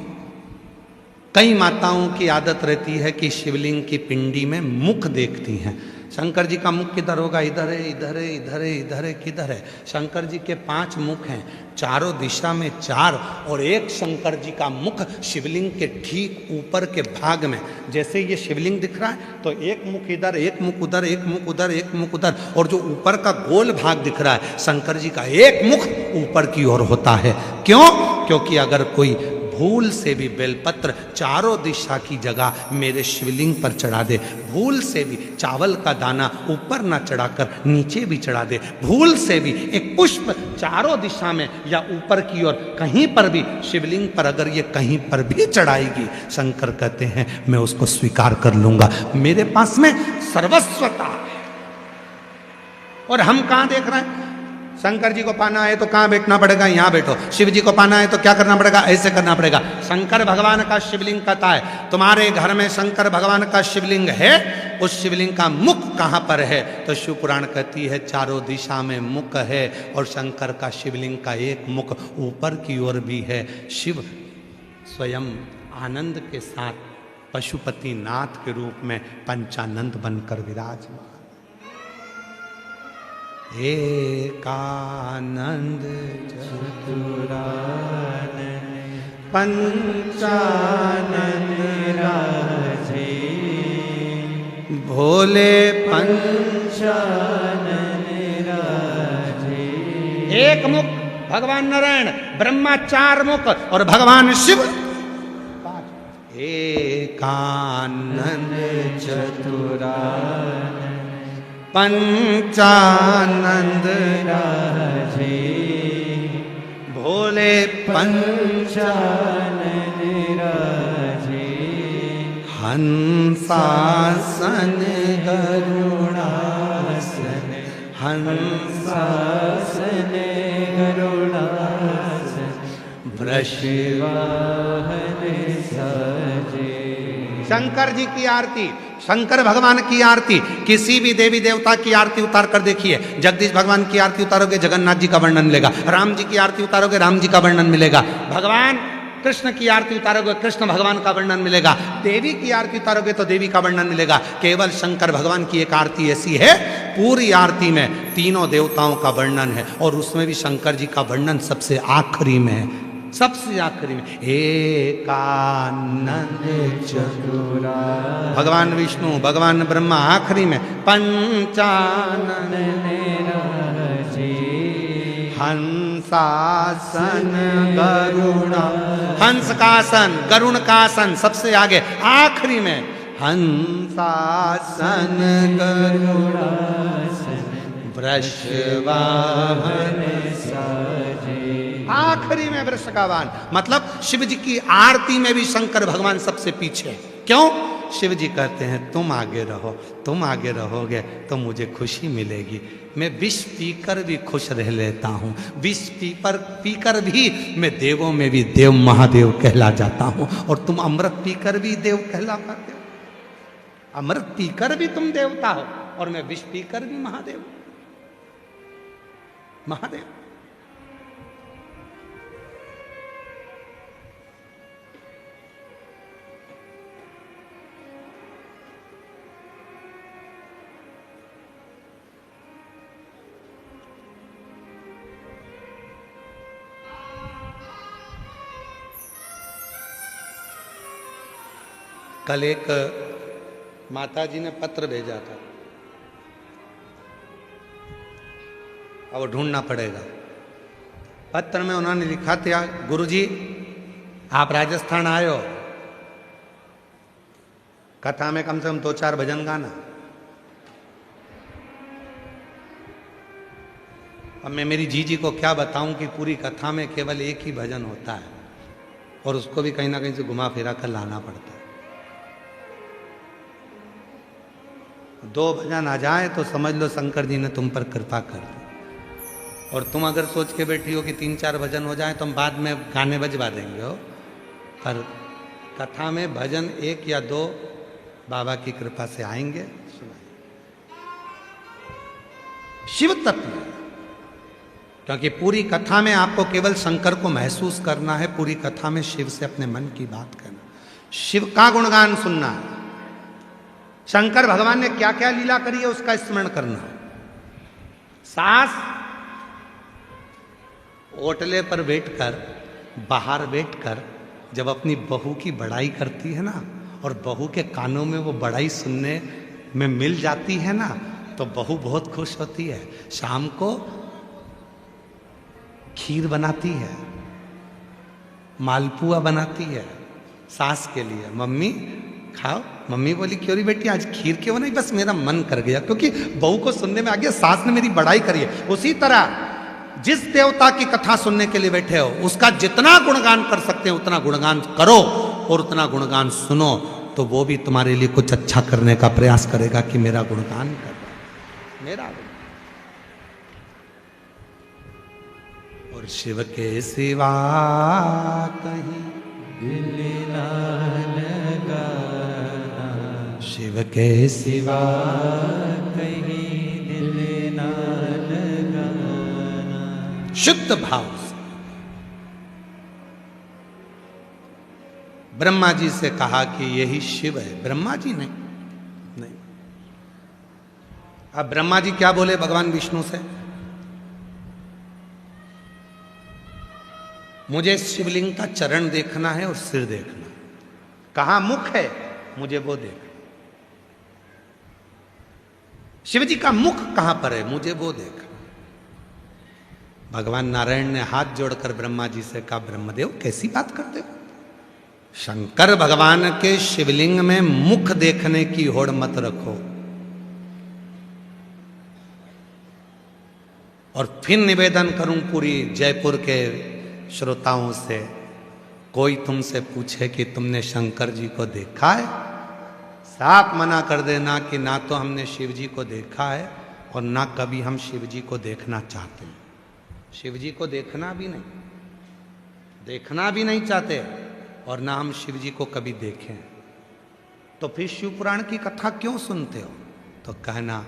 कई माताओं की आदत रहती है कि शिवलिंग की पिंडी में मुख देखती हैं। शंकर जी का मुख किधर होगा? इधर है, इधर है, इधर है, इधर है, किधर है? शंकर जी के 5 मुख हैं, चारों दिशा में 4, और एक शंकर जी का मुख शिवलिंग के ठीक ऊपर के भाग में। जैसे ये शिवलिंग दिख रहा है तो एक मुख इधर, एक मुख उधर, एक मुख उधर, एक मुख उधर, और जो ऊपर का गोल भाग दिख रहा है शंकर जी का एक मुख ऊपर की ओर होता है। क्यों? क्योंकि अगर कोई भूल से भी बेलपत्र चारों दिशा की जगह मेरे शिवलिंग पर चढ़ा दे, भूल से भी चावल का दाना ऊपर ना चढ़ाकर नीचे भी चढ़ा दे, भूल से भी एक पुष्प चारों दिशा में या ऊपर की ओर कहीं पर भी शिवलिंग पर अगर ये कहीं पर भी चढ़ाएगी, शंकर कहते हैं मैं उसको स्वीकार कर लूंगा। मेरे पास में सर्वस्वता है। और हम कहां देख रहे हैं? शंकर जी को पाना है तो कहां बैठना पड़ेगा? यहां बैठो। शिव जी को पाना है तो क्या करना पड़ेगा? ऐसे करना पड़ेगा। शंकर भगवान का शिवलिंग कहता है तुम्हारे घर में शंकर भगवान का शिवलिंग है, उस शिवलिंग का मुख कहां पर है? तो शिव पुराण कहती है चारों दिशा में मुख है, और शंकर का शिवलिंग का एक मुख ऊपर की ओर भी है। शिव स्वयं आनंद के साथ पशुपति नाथ के रूप में पंचानंद बनकर विराजमान। एकानंद चतुरानन पंचानन राजे, भोले पंचानन राजे। एक मुख भगवान नारायण, ब्रह्मा 4 मुख, और भगवान शिव 5। एकानंद चतुरानन पंचानंद राजे, भोले पंचानन राजे। हंसासन गरुड़ासन, हंसासन गरुड़ासन, वृषवाहन साजे। शंकर जी की आरती, शंकर भगवान की आरती, किसी भी देवी देवता की आरती उतार कर देखिए। जगदीश भगवान की आरती उतारोगे जगन्नाथ जी का वर्णन मिलेगा, राम जी की आरती उतारोगे राम जी का वर्णन मिलेगा, भगवान कृष्ण की आरती उतारोगे कृष्ण भगवान का वर्णन मिलेगा, देवी की आरती उतारोगे तो देवी का वर्णन मिलेगा। केवल शंकर भगवान की एक आरती ऐसी है, पूरी आरती में तीनों देवताओं का वर्णन है, और उसमें भी शंकर जी का वर्णन सबसे आखिरी में है, सबसे आखिरी में। एकानंद चतुरा, भगवान विष्णु भगवान ब्रह्मा आखिरी में, पंचानन राजे, हंसासन गरुड़ा, हंस का आसन, गरुण का आसन सबसे आगे, आखिरी में हंसासन गरुड़ासन वृषवाहन साजे, आखिरी में वृष का वाहन। मतलब शिव जी की आरती में भी शंकर भगवान सबसे पीछे। क्यों? शिव जी कहते हैं तुम आगे रहो, तुम आगे रहोगे तो मुझे खुशी मिलेगी। मैं विष पीकर भी खुश रह लेता हूँ, विष पीकर भी मैं देवों में भी देव महादेव कहला जाता हूँ, और तुम अमृत पीकर भी देव कहला पाते हो। अमृत पीकर भी तुम देवता हो और मैं विष पीकर भी महादेव। महादेव कल एक माता जी ने पत्र भेजा था, अब ढूंढना पड़ेगा। पत्र में उन्होंने लिखा था, गुरुजी आप राजस्थान आए हो, कथा में कम से कम 2-4 भजन गाना। अब मैं मेरी जीजी को क्या बताऊं कि पूरी कथा में केवल एक ही भजन होता है और उसको भी कहीं ना कहीं से घुमा फिरा कर लाना पड़ता है। 2 भजन आ जाए तो समझ लो शंकर जी ने तुम पर कृपा कर दी। और तुम अगर सोच के बैठी हो कि 3-4 भजन हो जाए तो हम बाद में गाने बजवा देंगे हो, पर कथा में भजन 1 या 2 बाबा की कृपा से आएंगे। शिव तत्व, क्योंकि पूरी कथा में आपको केवल शंकर को महसूस करना है, पूरी कथा में शिव से अपने मन की बात करना, शिव का गुणगान सुनना है, शंकर भगवान ने क्या क्या लीला करी है उसका स्मरण करना है। सास ओटले पर बैठकर, बाहर बैठकर जब अपनी बहू की बड़ाई करती है ना, और बहू के कानों में वो बड़ाई सुनने में मिल जाती है ना, तो बहू बहुत खुश होती है। शाम को खीर बनाती है, मालपुआ बनाती है सास के लिए, मम्मी खाओ। मम्मी बोली क्यों रही बेटी आज खीर क्यों नहीं, बस मेरा मन कर गया, क्योंकि बहू को सुनने में आ गया सास ने मेरी बड़ाई करी है। उसी तरह जिस देवता की कथा सुनने के लिए बैठे हो उसका जितना गुणगान कर सकते हैं उतना गुणगान करो, और उतना गुणगान सुनो, तो वो भी तुम्हारे लिए कुछ अच्छा करने का प्रयास करेगा कि मेरा गुणगान कर रहा, मेरा गुणगान। और शिव के सिवा कहीं दिल ना लगा, शिव के सिवा कहीं दिल ना लगाना। शुद्ध भाव से ब्रह्मा जी से कहा कि यही शिव है, ब्रह्मा जी नहीं। अब ब्रह्मा जी क्या बोले भगवान विष्णु से, मुझे शिवलिंग का चरण देखना है और सिर देखना, कहां मुख है मुझे वो देखना, शिव जी का मुख कहां पर है मुझे वो देखना। भगवान नारायण ने हाथ जोड़कर ब्रह्मा जी से कहा, ब्रह्मदेव कैसी बात करते हो, शंकर भगवान के शिवलिंग में मुख देखने की होड़ मत रखो। और फिर निवेदन करूं पूरी जयपुर के श्रोताओं से, कोई तुमसे पूछे कि तुमने शंकर जी को देखा है, साफ मना कर देना कि ना तो हमने शिव जी को देखा है और ना कभी हम शिव जी को देखना चाहते हैं। शिव जी को देखना भी नहीं चाहते और ना हम शिव जी को कभी देखें, तो फिर शिव पुराण की कथा क्यों सुनते हो? तो कहना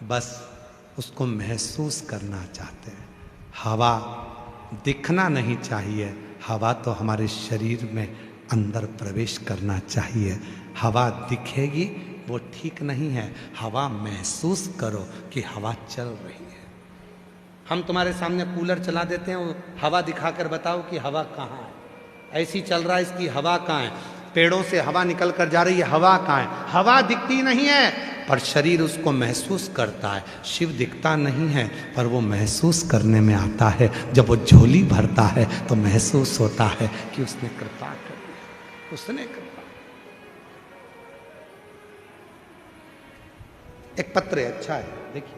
बस उसको महसूस करना चाहते हैं। हवा दिखना नहीं चाहिए, हवा तो हमारे शरीर में अंदर प्रवेश करना चाहिए। हवा दिखेगी वो ठीक नहीं है, हवा महसूस करो कि हवा चल रही है। हम तुम्हारे सामने कूलर चला देते हैं, हवा दिखाकर बताओ कि हवा कहाँ है, ऐसी चल रहा है इसकी हवा कहाँ है, पेड़ों से हवा निकल कर जा रही है, हवा कहाँ है, हवा दिखती नहीं है। पर शरीर उसको महसूस करता है। शिव दिखता नहीं है पर वो महसूस करने में आता है। जब वो झोली भरता है तो महसूस होता है कि उसने कृपा कर दी, उसने कृपा। एक पत्र है, अच्छा है, देखिए।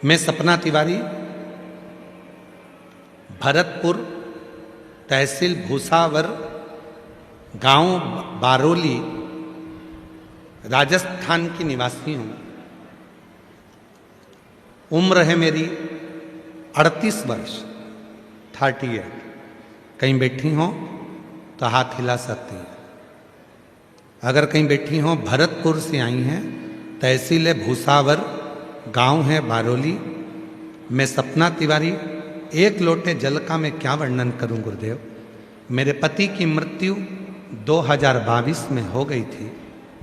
मैं सपना तिवारी, भरतपुर, तहसील भूसावर, गांव बारोली, राजस्थान की निवासी हूं। उम्र है मेरी 38 वर्ष, 38। कहीं बैठी हो तो हाथ हिला सकती हैं। अगर कहीं बैठी हो, भरतपुर से आई हैं, तहसील है भूसावर, गांव है बारोली। मैं सपना तिवारी। एक लोटे जल का मैं क्या वर्णन करूं गुरुदेव। मेरे पति की मृत्यु 2022 में हो गई थी।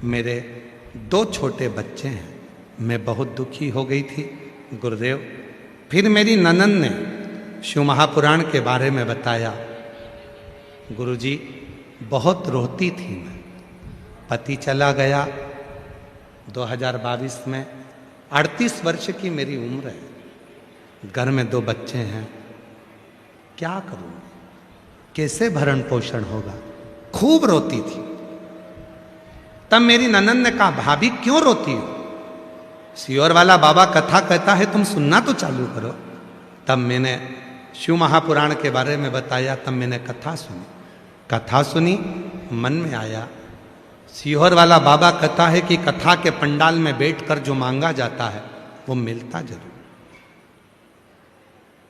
मेरे 2 छोटे बच्चे हैं। मैं बहुत दुखी हो गई थी गुरुदेव। फिर मेरी ननद ने शिव महापुराण के बारे में बताया। गुरुजी, बहुत रोती थी मैं। पति चला गया 2022 में। 38 वर्ष की मेरी उम्र है। घर में 2 बच्चे हैं। क्या करूं, कैसे भरण पोषण होगा। खूब रोती थी। तब मेरी ननद ने कहा, भाभी क्यों रोती हो? सियोर वाला बाबा कथा कहता है, तुम सुनना तो चालू करो। तब मैंने शिव महापुराण के बारे में बताया। तब मैंने कथा सुनी। कथा सुनी, मन में आया, सीहोर वाला बाबा कहता है कि कथा के पंडाल में बैठकर जो मांगा जाता है वो मिलता जरूर।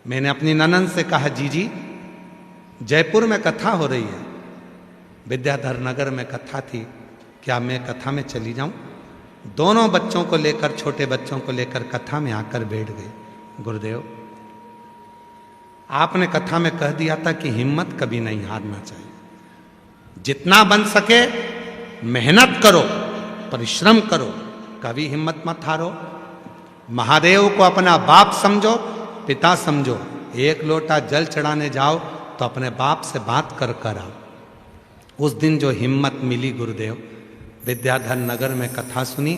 मैंने अपनी ननद से कहा, जीजी जयपुर में कथा हो रही है, विद्याधर नगर में कथा थी, क्या मैं कथा में चली जाऊं? दोनों बच्चों को लेकर, छोटे बच्चों को लेकर कथा में आकर बैठ गए। गुरुदेव, आपने कथा में कह दिया था कि हिम्मत कभी नहीं हारना चाहिए। जितना बन सके मेहनत करो, परिश्रम करो, कभी हिम्मत मत हारो। महादेव को अपना बाप समझो, पिता समझो। एक लोटा जल चढ़ाने जाओ तो अपने बाप से बात कर कर आओ। उस दिन जो हिम्मत मिली गुरुदेव, विद्याधर नगर में कथा सुनी।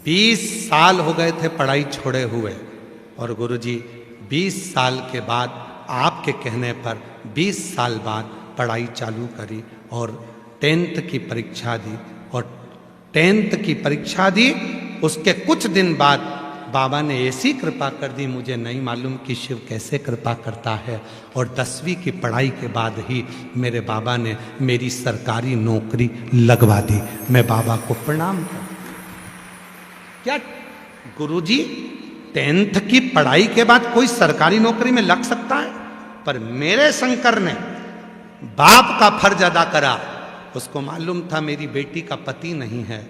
20 साल हो गए थे पढ़ाई छोड़े हुए, और गुरुजी 20 साल के बाद आपके कहने पर 20 साल बाद पढ़ाई चालू करी और 10th की परीक्षा दी। और 10th की परीक्षा दी, उसके कुछ दिन बाद बाबा ने ऐसी कृपा कर दी, मुझे नहीं मालूम कि शिव कैसे कृपा करता है। और 10वीं की पढ़ाई के बाद ही मेरे बाबा ने मेरी सरकारी नौकरी लगवा दी। मैं बाबा को प्रणाम करता। क्या गुरुजी, 10th की पढ़ाई के बाद कोई सरकारी नौकरी में लग सकता है? पर मेरे शंकर ने बाप का फर्ज अदा करा। उसको मालूम था मेरी बेटी का पति नहीं है,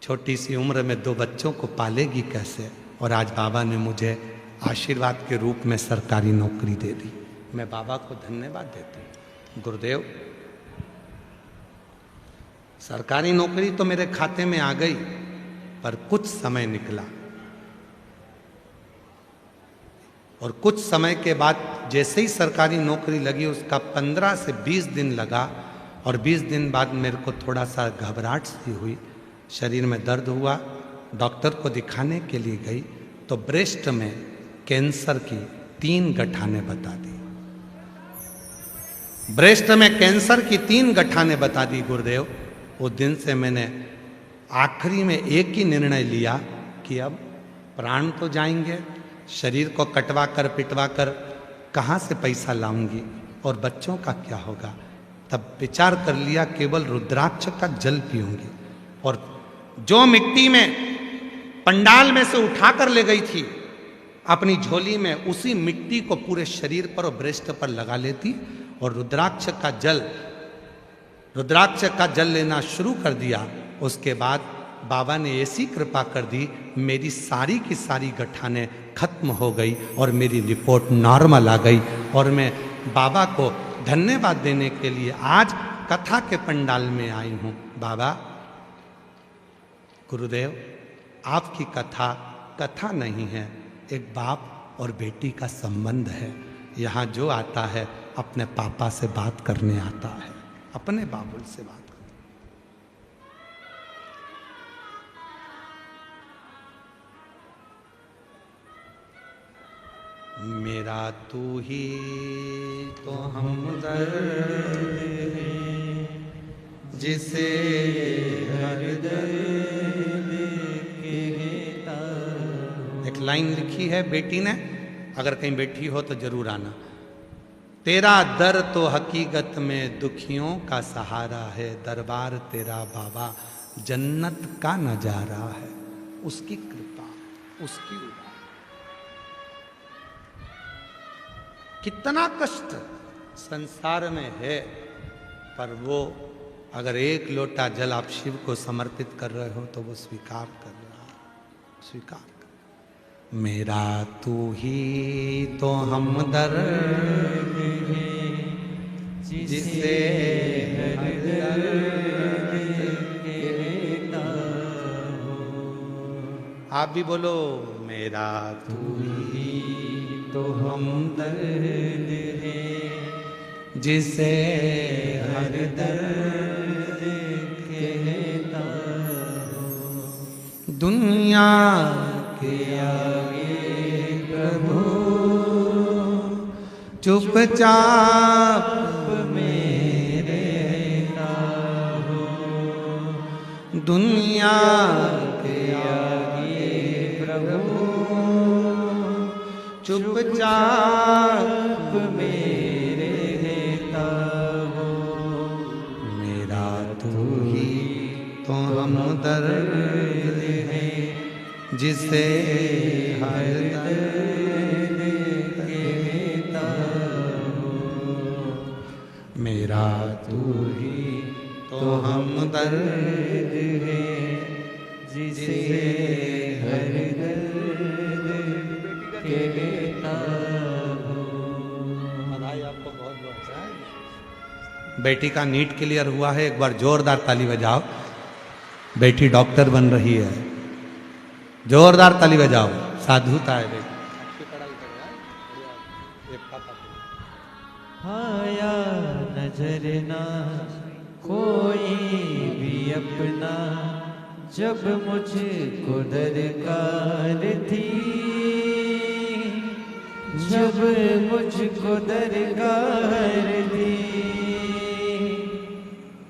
छोटी सी उम्र में 2 बच्चों को पालेगी कैसे। और आज बाबा ने मुझे आशीर्वाद के रूप में सरकारी नौकरी दे दी। मैं बाबा को धन्यवाद देती हूँ। गुरुदेव, सरकारी नौकरी तो मेरे खाते में आ गई, पर कुछ समय निकला। और कुछ समय के बाद जैसे ही सरकारी नौकरी लगी, उसका 15 से 20 दिन लगा। और 20 दिन बाद मेरे को थोड़ा सा घबराहट सी हुई, शरीर में दर्द हुआ। डॉक्टर को दिखाने के लिए गई तो ब्रेस्ट में कैंसर की 3 गठाने बता दी। ब्रेस्ट में कैंसर की 3 गठाने बता दी गुरुदेव। उस दिन से मैंने आखिरी में एक ही निर्णय लिया कि अब प्राण तो जाएंगे, शरीर को कटवा कर पिटवा कर कहाँ से पैसा लाऊंगी और बच्चों का क्या होगा। तब विचार कर लिया, केवल रुद्राक्ष का जल पीऊंगी। और जो मिट्टी में पंडाल में से उठाकर ले गई थी अपनी झोली में, उसी मिट्टी को पूरे शरीर पर और ब्रेस्ट पर लगा लेती और रुद्राक्ष का जल लेना शुरू कर दिया। उसके बाद बाबा ने ऐसी कृपा कर दी, मेरी सारी की सारी गठाने खत्म हो गई और मेरी रिपोर्ट नॉर्मल आ गई। और मैं बाबा को धन्यवाद देने के लिए आज कथा के पंडाल में आई हूं। बाबा गुरुदेव, आपकी कथा कथा नहीं है, एक बाप और बेटी का संबंध है। यहाँ जो आता है अपने पापा से बात करने आता है, अपने बाबुल से बात। मेरा तू ही तो हमदर्द है, जिसे हर दर्द कहता। एक लाइन लिखी है बेटी ने, अगर कहीं बैठी हो तो जरूर आना। तेरा दर तो हकीकत में दुखियों का सहारा है, दरबार तेरा बाबा जन्नत का नजारा है। उसकी कृपा, उसकी उदार। कितना कष्ट संसार में है, पर वो अगर एक लोटा जल आप शिव को समर्पित कर रहे हो तो वो स्वीकार कर रहा है, स्वीकार कर। मेरा तू ही तो हमदर्द है, जिसे हर दर्द कहता हो। आप भी बोलो, मेरा तू ही तो हमदर्द है, जिसे हर दर्द कहता हो। दुनिया के आगे प्रभु चुपचाप में रहता हो। दुनिया के आगे प्रभु चुपचाप में रहता हो। मेरा तू ही तो हमदर्द है, जिसे हर दर्द कहता हो। मेरा तू ही तो हमदर्द है, जिसे हर दर्द कहता हो। बधाई आपको बहुत बहुत। बेटी का नीट क्लियर हुआ है, एक बार जोरदार ताली बजाओ। बेटी डॉक्टर बन रही है, जोरदार ताली बजाओ। साधुता है बेटी। आया नजर ना कोई भी अपना, जब मुझको दरकार थी, जब मुझको दरकार थी,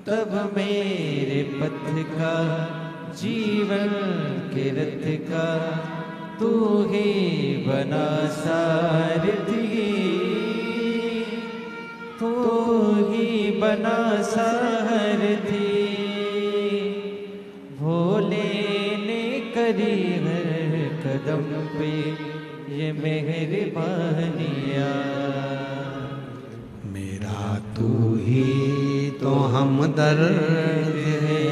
तब मेरे पथ का जीवन के रथ का तू ही बना सारथी, तू ही बना सारथी। भोले ने करी हर कदम पे ये मेहरबानियाँ। मेरा तू ही तो हमदर्द है,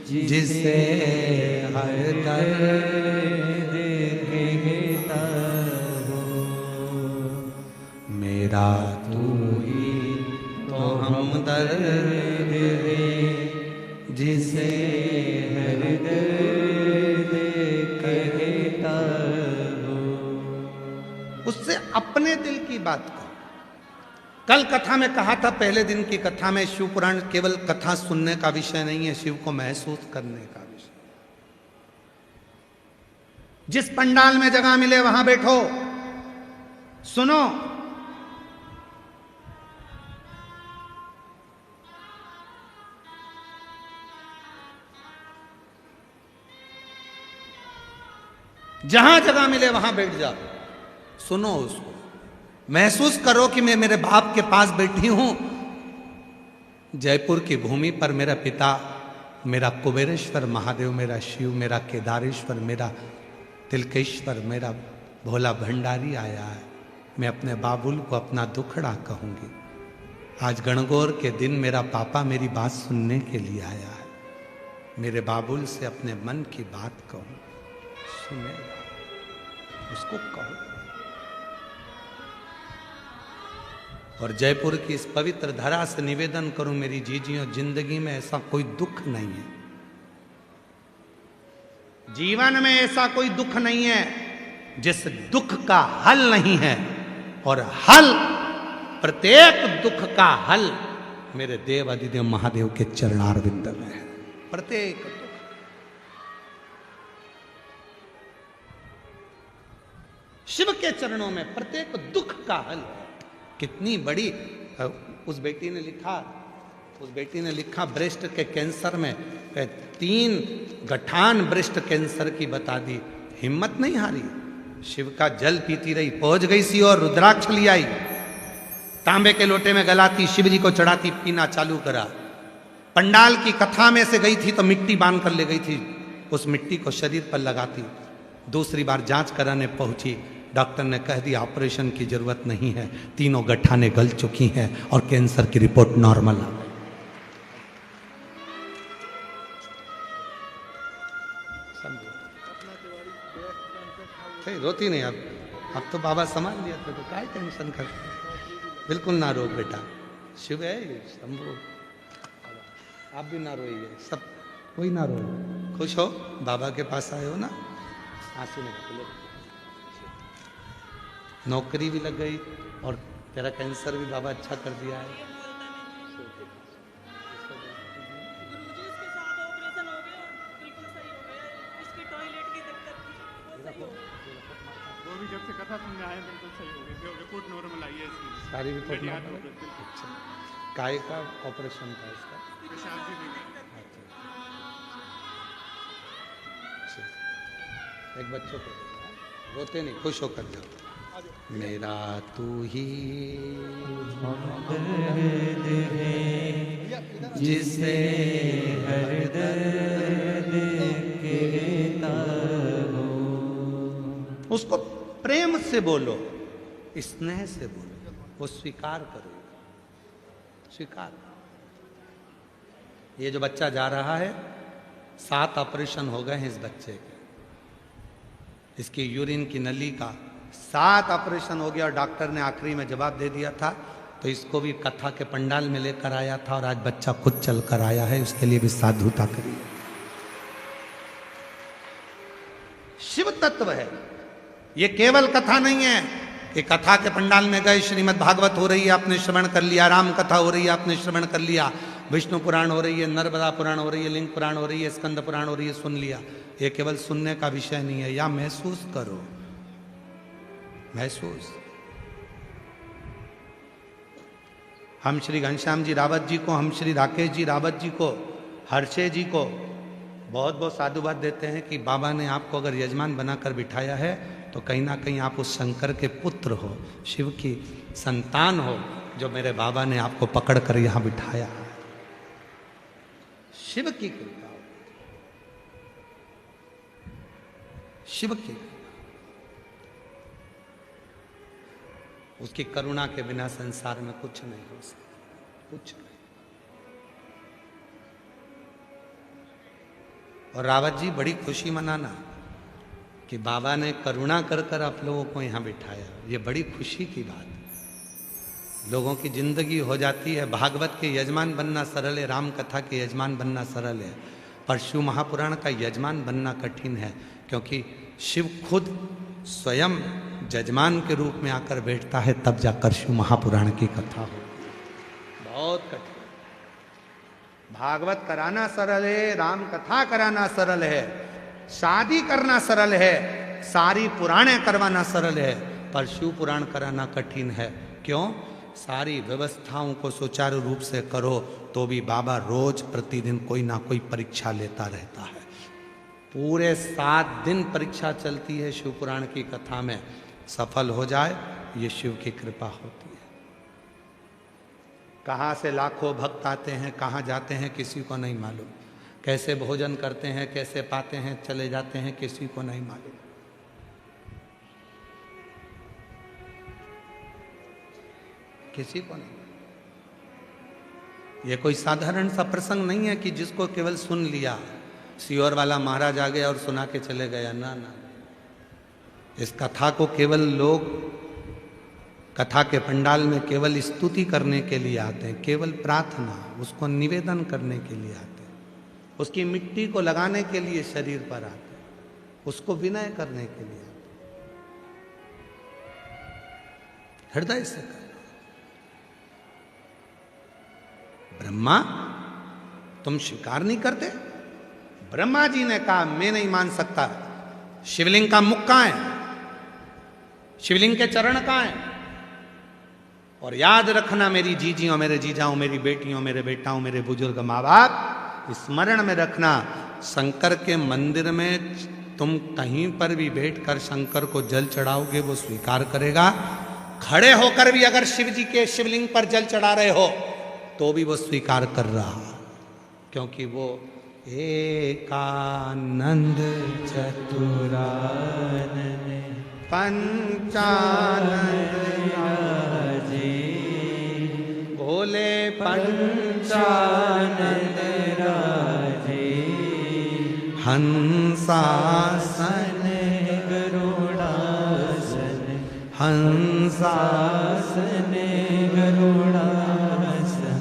जिसे हर दर्द कहता हो। मेरा तू ही तो हमदर्द है, जिसे हर दर्द कहता हो। उससे अपने दिल की बात करो। कल कथा में कहा था, पहले दिन की कथा में, शिव पुराण केवल कथा सुनने का विषय नहीं है, शिव को महसूस करने का विषय। जिस पंडाल में जगह मिले वहां बैठो, सुनो। जहां जगह मिले वहां बैठ जाओ, सुनो उसको, महसूस करो कि मैं मेरे बाप के पास बैठी हूं। जयपुर की भूमि पर मेरा पिता, मेरा कुबेरेश्वर महादेव, मेरा शिव, मेरा केदारेश्वर, मेरा तिलकेश्वर, मेरा भोला भंडारी आया है। मैं अपने बाबुल को अपना दुखड़ा कहूंगी। आज गणगौर के दिन मेरा पापा मेरी बात सुनने के लिए आया है। मेरे बाबुल से अपने मन की बात कहूं, सुनेगा, उसको कहो। और जयपुर की इस पवित्र धरा से निवेदन करूं मेरी जीजियों, जिंदगी में ऐसा कोई दुख नहीं है, जीवन में ऐसा कोई दुख नहीं है जिस दुख का हल नहीं है। और हल, प्रत्येक दुख का हल मेरे देव अधिदेव महादेव के चरणारविंद में है। प्रत्येक दुख, शिव के चरणों में प्रत्येक दुख का हल। कितनी बड़ी, उस बेटी ने लिखा ब्रेस्ट के कैंसर में 3 गठान ब्रेस्ट कैंसर की बता दी, हिम्मत नहीं हारी, शिव का जल पीती रही, पहुंच गई सी और रुद्राक्ष ले आई, तांबे के लोटे में गलाती, शिव जी को चढ़ाती, पीना चालू करा। पंडाल की कथा में से गई थी तो मिट्टी बांध कर ले गई थी, उस मिट्टी को शरीर पर लगाती। दूसरी बार जांच कराने पहुंची, डॉक्टर ने कह दिया ऑपरेशन की जरूरत नहीं है, 3 गठाने गल चुकी हैं और कैंसर की रिपोर्ट नॉर्मल आ गई। रोती नहीं, अब तो बाबा संभाल लिया था, तो क्या टेंशन कर, बिल्कुल ना रो बेटा, शिव है शंभू, आप भी ना रोइए, सब कोई ना रो, खुश हो, बाबा के पास आए हो ना, आंसू निकले, नौकरी भी लग गई और तेरा कैंसर भी बाबा अच्छा कर दिया है। वो भी जब से कथा सुनने आए बिल्कुल सही हो गए, रिपोर्ट नॉर्मल आई है इसकी, सारी रिपोर्ट नॉर्मल। अच्छा, काय का ऑपरेशन था इसका? पेशाब भी नहीं। अच्छा, एक बच्चों को रोते नहीं, खुश होकर जाओ। मेरा तू ही हमदर्द है जिसे हर दर्द कहता हो। उसको प्रेम से बोलो, स्नेह से बोलो, वो स्वीकार करो, स्वीकार। ये जो बच्चा जा रहा है, 7 ऑपरेशन हो गए हैं इस बच्चे के, इसकी यूरिन की नली का 7 ऑपरेशन हो गया और डॉक्टर ने आखिरी में जवाब दे दिया था, तो इसको भी कथा के पंडाल में लेकर आया था और आज बच्चा खुद चल कर आया है, उसके लिए भी साधुता करिए। शिव तत्व है, ये केवल कथा नहीं है कि कथा के पंडाल में गए, श्रीमद् भागवत हो रही है आपने श्रवण कर लिया, राम कथा हो रही है आपने श्रवण कर लिया, विष्णु पुराण हो रही है, नर्मदा पुराण हो रही है, लिंग पुराण हो रही है, स्कंद पुराण हो रही है, सुन लिया। ये केवल सुनने का विषय नहीं है, या महसूस करो, महसूस। हम श्री घनश्याम जी रावत जी को, हम श्री राकेश जी रावत जी को, हर्षे जी को बहुत बहुत साधुवाद देते हैं कि बाबा ने आपको अगर यजमान बनाकर बिठाया है तो कहीं ना कहीं आप उस शंकर के पुत्र हो, शिव की संतान हो, जो मेरे बाबा ने आपको पकड़ कर यहां बिठाया है। शिव की कृपा, शिव की कृपा, उसकी करुणा के बिना संसार में कुछ नहीं हो सकता, कुछ नहीं। और रावत जी बड़ी खुशी मनाना कि बाबा ने करुणा कर कर आप लोगों को यहां बिठाया, ये बड़ी खुशी की बात। लोगों की जिंदगी हो जाती है, भागवत के यजमान बनना सरल है, राम कथा के यजमान बनना सरल है, पर शिव महापुराण का यजमान बनना कठिन है, क्योंकि शिव खुद स्वयं जजमान के रूप में आकर बैठता है, तब जाकर शिव महापुराण की कथा हो। बहुत कठिन। भागवत कराना सरल है, राम कथा कराना सरल है, शादी करना सरल है, सारी पुराणे करवाना सरल है, पर शिव पुराण कराना कठिन है। क्यों? सारी व्यवस्थाओं को सुचारू रूप से करो तो भी बाबा रोज प्रतिदिन कोई ना कोई परीक्षा लेता रहता है। पूरे 7 दिन परीक्षा चलती है शिव पुराण की कथा में, सफल हो जाए ये शिव की कृपा होती है। कहाँ से लाखों भक्त आते हैं, कहाँ जाते हैं किसी को नहीं मालूम, कैसे भोजन करते हैं, कैसे पाते हैं, चले जाते हैं, किसी को नहीं मालूम। किसी को नहीं। ये कोई साधारण सा प्रसंग नहीं है कि जिसको केवल सुन लिया, सीहोर वाला महाराज आ गया और सुना के चले गया, ना ना। इस कथा को केवल लोग कथा के पंडाल में केवल स्तुति करने के लिए आते हैं, केवल प्रार्थना, उसको निवेदन करने के लिए आते हैं, उसकी मिट्टी को लगाने के लिए शरीर पर आते हैं, उसको विनय करने के लिए आते हैं, हृदय से कर। ब्रह्मा तुम स्वीकार नहीं करते? ब्रह्मा जी ने कहा मैं नहीं मान सकता। शिवलिंग का मुख कहां है? शिवलिंग के चरण कहां है? और याद रखना मेरी जीजियों, मेरे जीजाओं, मेरी बेटियों, मेरे बेटाओं, मेरे बुजुर्ग माँ बाप, स्मरण में रखना, शंकर के मंदिर में तुम कहीं पर भी बैठकर शंकर को जल चढ़ाओगे वो स्वीकार करेगा। खड़े होकर भी अगर शिव जी के शिवलिंग पर जल चढ़ा रहे हो तो भी वो स्वीकार कर रहा, क्योंकि वो एकानंद चतुरानन पंचानंद राजे, भोले पंचानंद राजे, हंसासन गरुड़ासन, हंसासन गरुड़ासन,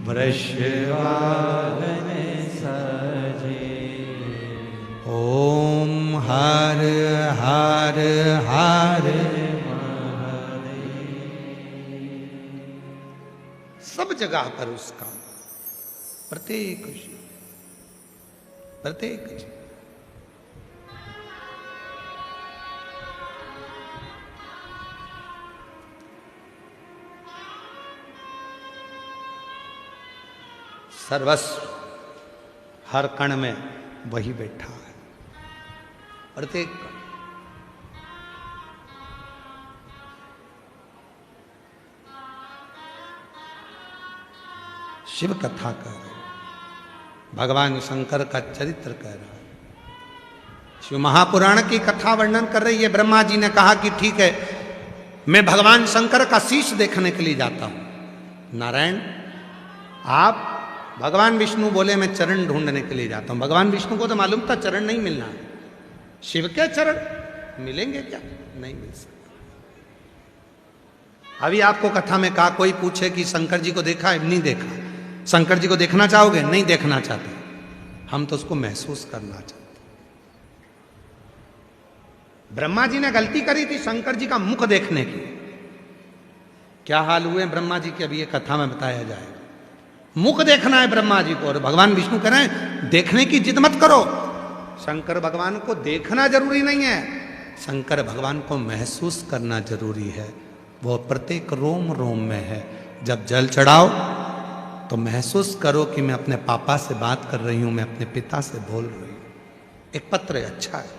वृषवाहन साजे। ओम हर हर हर सब जगह पर उसका प्रत्येक प्रत्येक सर्वस्व हर कण में वही बैठा है, प्रत्येक कण। शिव कथा कह रहे, भगवान शंकर का चरित्र कह रहा है, शिव महापुराण की कथा वर्णन कर रही है। ब्रह्मा जी ने कहा कि ठीक है, मैं भगवान शंकर का शीश देखने के लिए जाता हूं। नारायण आप, भगवान विष्णु बोले मैं चरण ढूंढने के लिए जाता हूं। भगवान विष्णु को तो मालूम था चरण नहीं मिलना है, शिव के चरण मिलेंगे क्या? नहीं मिल सकते। अभी आपको कथा में कहा, कोई पूछे कि शंकर जी को देखा है? नहीं देखा। शंकर जी को देखना चाहोगे? नहीं देखना चाहते। हम तो उसको महसूस करना चाहते। ब्रह्मा जी ने गलती करी थी शंकर जी का मुख देखने की। क्या हाल हुए ब्रह्मा जी के, अभी ये कथा में बताया जाएगा। मुख देखना है ब्रह्मा जी को, और भगवान विष्णु कह रहे हैं देखने की जिद मत करो। शंकर भगवान को देखना जरूरी नहीं है, शंकर भगवान को महसूस करना जरूरी है। वो प्रत्येक रोम रोम में है। जब जल चढ़ाओ तो महसूस करो कि मैं अपने पापा से बात कर रही हूं, मैं अपने पिता से बोल रही हूं। एक पत्र अच्छा है।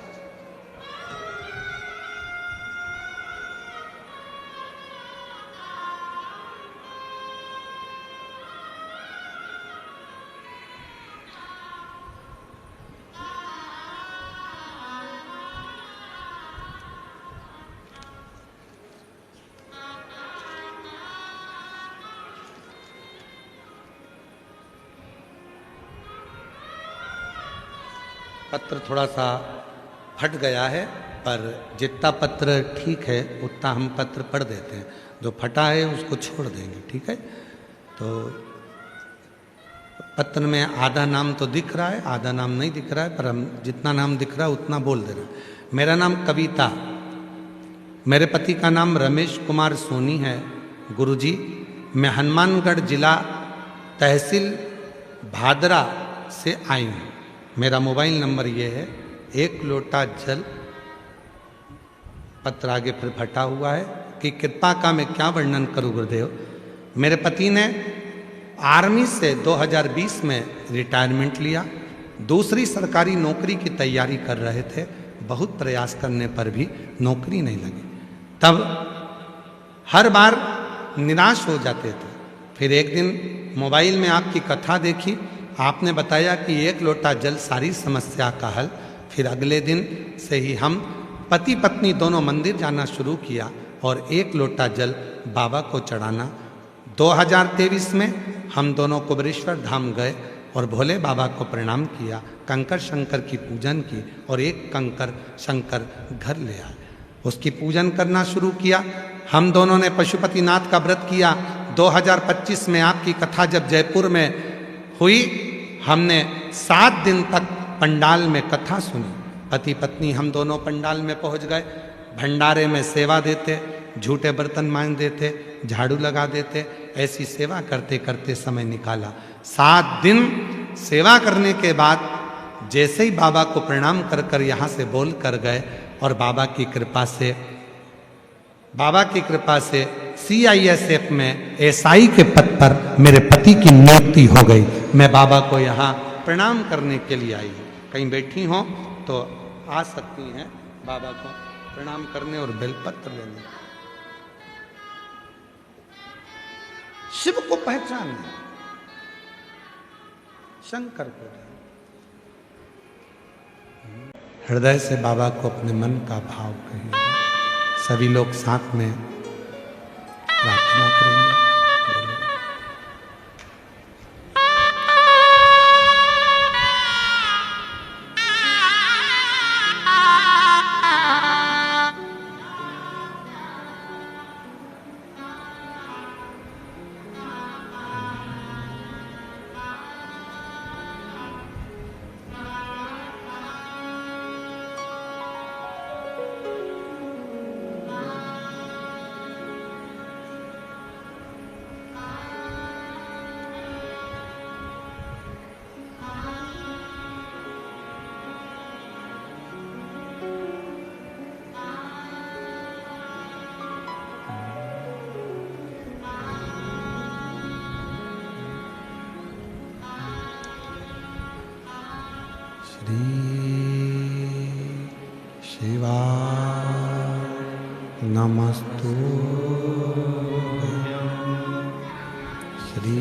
पत्र थोड़ा सा फट गया है, पर जितना पत्र ठीक है उतना हम पत्र पढ़ देते हैं। जो फटा है उसको छोड़ देंगे, ठीक है। तो पत्र में आधा नाम तो दिख रहा है, आधा नाम नहीं दिख रहा है, पर हम जितना नाम दिख रहा है उतना बोल दे रहे हैं। मेरा नाम कविता, मेरे पति का नाम रमेश कुमार सोनी है। गुरुजी, मैं हनुमानगढ़ जिला तहसील भादरा से आई हूँ। मेरा मोबाइल नंबर ये है। एक लोटा जल, पत्र आगे फिर फटा हुआ है कि कृपा का मैं क्या वर्णन करूं गुरुदेव। मेरे पति ने आर्मी से 2020 में रिटायरमेंट लिया, दूसरी सरकारी नौकरी की तैयारी कर रहे थे। बहुत प्रयास करने पर भी नौकरी नहीं लगी। तब हर बार निराश हो जाते थे। फिर एक दिन मोबाइल में आपकी कथा देखी, आपने बताया कि एक लोटा जल सारी समस्या का हल। फिर अगले दिन से ही हम पति पत्नी दोनों मंदिर जाना शुरू किया और एक लोटा जल बाबा को चढ़ाना। 2023 में हम दोनों कुबेरेश्वर धाम गए और भोले बाबा को प्रणाम किया, कंकर शंकर की पूजन की और एक कंकर शंकर घर ले आए। उसकी पूजन करना शुरू किया। हम दोनों ने पशुपतिनाथ का व्रत किया। 2025 में आपकी कथा जब जयपुर में हुई, हमने 7 दिन तक पंडाल में कथा सुनी। पति पत्नी हम दोनों पंडाल में पहुंच गए, भंडारे में सेवा देते, झूठे बर्तन मांज देते, झाड़ू लगा देते, ऐसी सेवा करते करते समय निकाला। 7 दिन सेवा करने के बाद जैसे ही बाबा को प्रणाम कर कर यहाँ से बोल कर गए और बाबा की कृपा से CISF में SI के पद पर मेरे पति की नियुक्ति हो गई। मैं बाबा को यहाँ प्रणाम करने के लिए आई हूँ। कहीं बैठी हो तो आ सकती हैं बाबा को प्रणाम करने और बेलपत्र लेने। शिव को पहचाने, शंकर को हृदय से बाबा को अपने मन का भाव कहिए। सभी लोग साथ में प्रार्थना करेंगे। नमस्तु श्री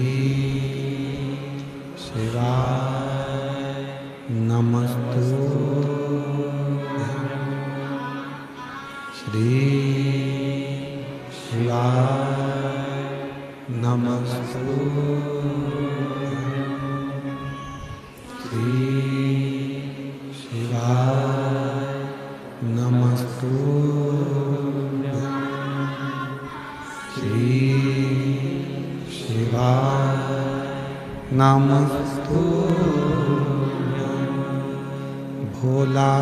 शिवाय नमस्तु श्री शिवाय नमस्तु श्री शिवाय नमस्तु श्री शिवाय नमस्तु भोला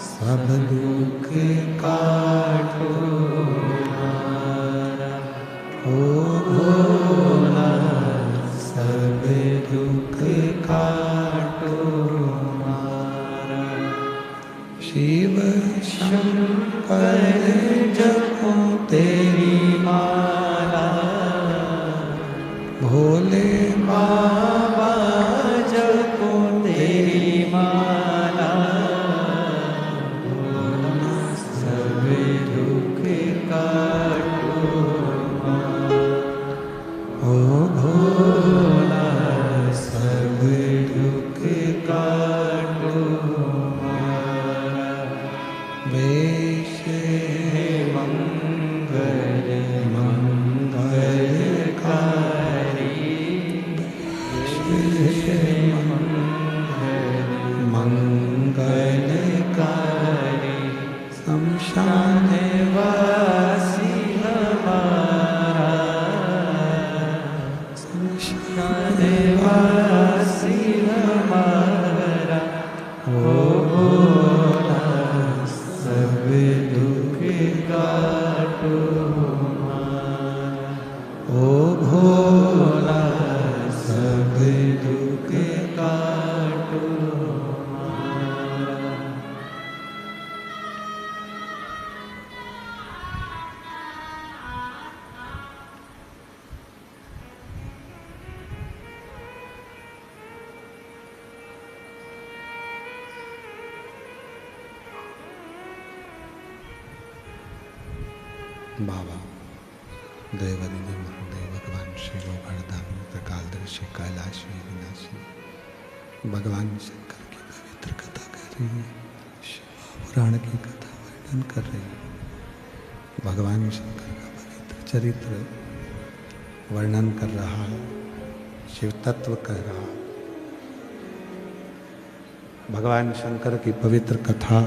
सब दुख काटो ओ भोला सब दुख काटो शिव शंकर जपो तेरी माला भोले बाबा जपो तेरी माला सब दुख काटो ओ भोला सब दुख काटो वेश मंगल मंगलकारी मंगलकारी शमशान वासी हमारा शमशान वासी हमारा ओ भोला सब दुख काटो ओ भोला सब दुख काटो बाबा देवदिनी महादेव भगवान शिव वरदानी त्रिकालदर्शी कैलाशी विनाशी भगवान शंकर की पवित्र कथा कर रही है। शिवा पुराण की कथा वर्णन कर रही है। भगवान शंकर का पवित्र चरित्र वर्णन कर रहा है, शिव तत्व कह रहा है। भगवान शंकर की पवित्र कथा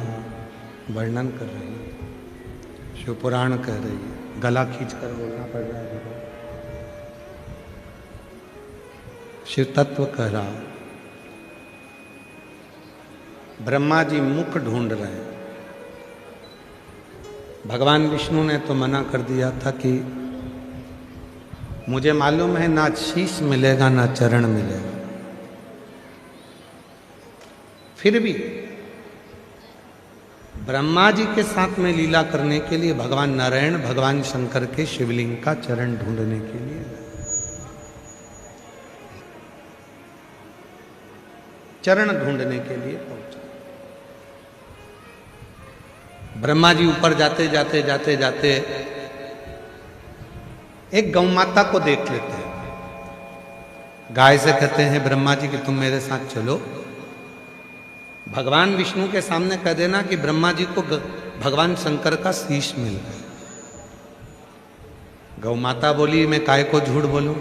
वर्णन कर रही है। शिव पुराण कह रही है, गला खींचकर बोलना पड़ रहा है देखो। शिव तत्व कह रहा, ब्रह्मा जी मुख ढूंढ रहे हैं। भगवान विष्णु ने तो मना कर दिया था कि मुझे मालूम है ना शीश मिलेगा ना चरण मिलेगा। फिर भी ब्रह्मा जी के साथ में लीला करने के लिए भगवान नारायण भगवान शंकर के शिवलिंग का चरण ढूंढने के लिए चरण ढूंढने के लिए पहुंचे। ब्रह्मा जी ऊपर जाते जाते जाते जाते एक गौ माता को देख लेते हैं। गाय से कहते हैं ब्रह्मा जी कि तुम मेरे साथ चलो। भगवान विष्णु के सामने कह देना कि ब्रह्मा जी को भगवान शंकर का शीश मिल गया। गौ माता बोली मैं काय को झूठ बोलूं।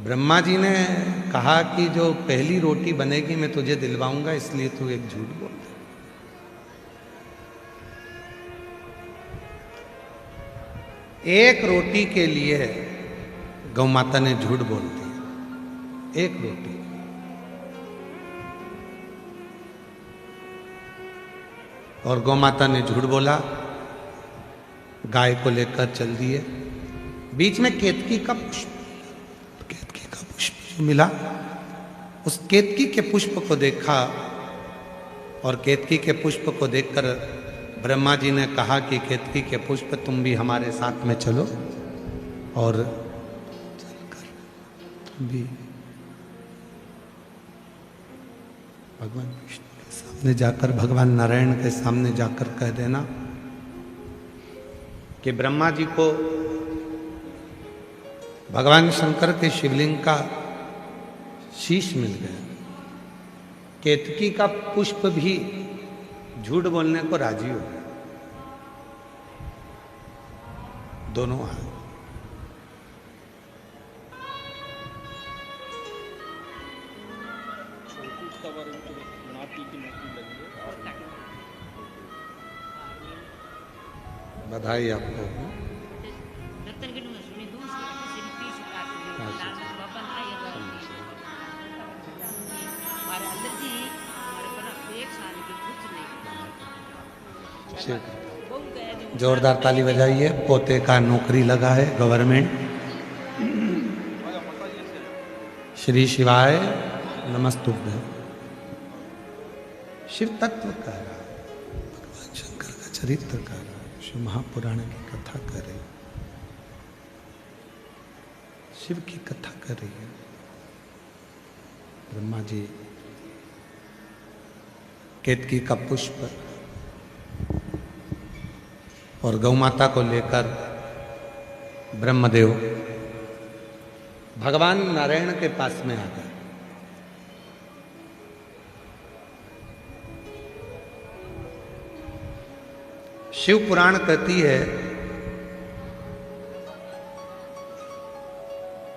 ब्रह्मा जी ने कहा कि जो पहली रोटी बनेगी मैं तुझे दिलवाऊंगा, इसलिए तू एक झूठ बोल दे। एक रोटी के लिए गौ माता ने झूठ बोल दिया, एक रोटी। और गौ माता ने झूठ बोला, गाय को लेकर चल दिए। बीच में केतकी का पुष्प मिला। उस केतकी के पुष्प को देखा और केतकी के पुष्प को देखकर ब्रह्मा जी ने कहा कि केतकी के पुष्प तुम भी हमारे साथ में चलो और चलकर तुम भी भगवान विष्णु के सामने जाकर, भगवान नारायण के सामने जाकर कह देना कि ब्रह्मा जी को भगवान शंकर के शिवलिंग का शीश मिल गया। केतकी का पुष्प भी झूठ बोलने को राजी हो गया। दोनों आए। बधाई आपको। जोरदार ताली बजाइए। पोते का नौकरी लगा है गवर्नमेंट। श्री शिवाय नमस्तुभ्यं। शिव तत्व कह रहा है, भगवान शंकर का चरित्र कह रहा है, शिव महापुराण की कथा कर रही, शिव की कथा कर रही है। ब्रह्मा जी केतकी का पुष्प और गौ माता को लेकर ब्रह्मदेव भगवान नारायण के पास में आ गए। शिव पुराण कहती है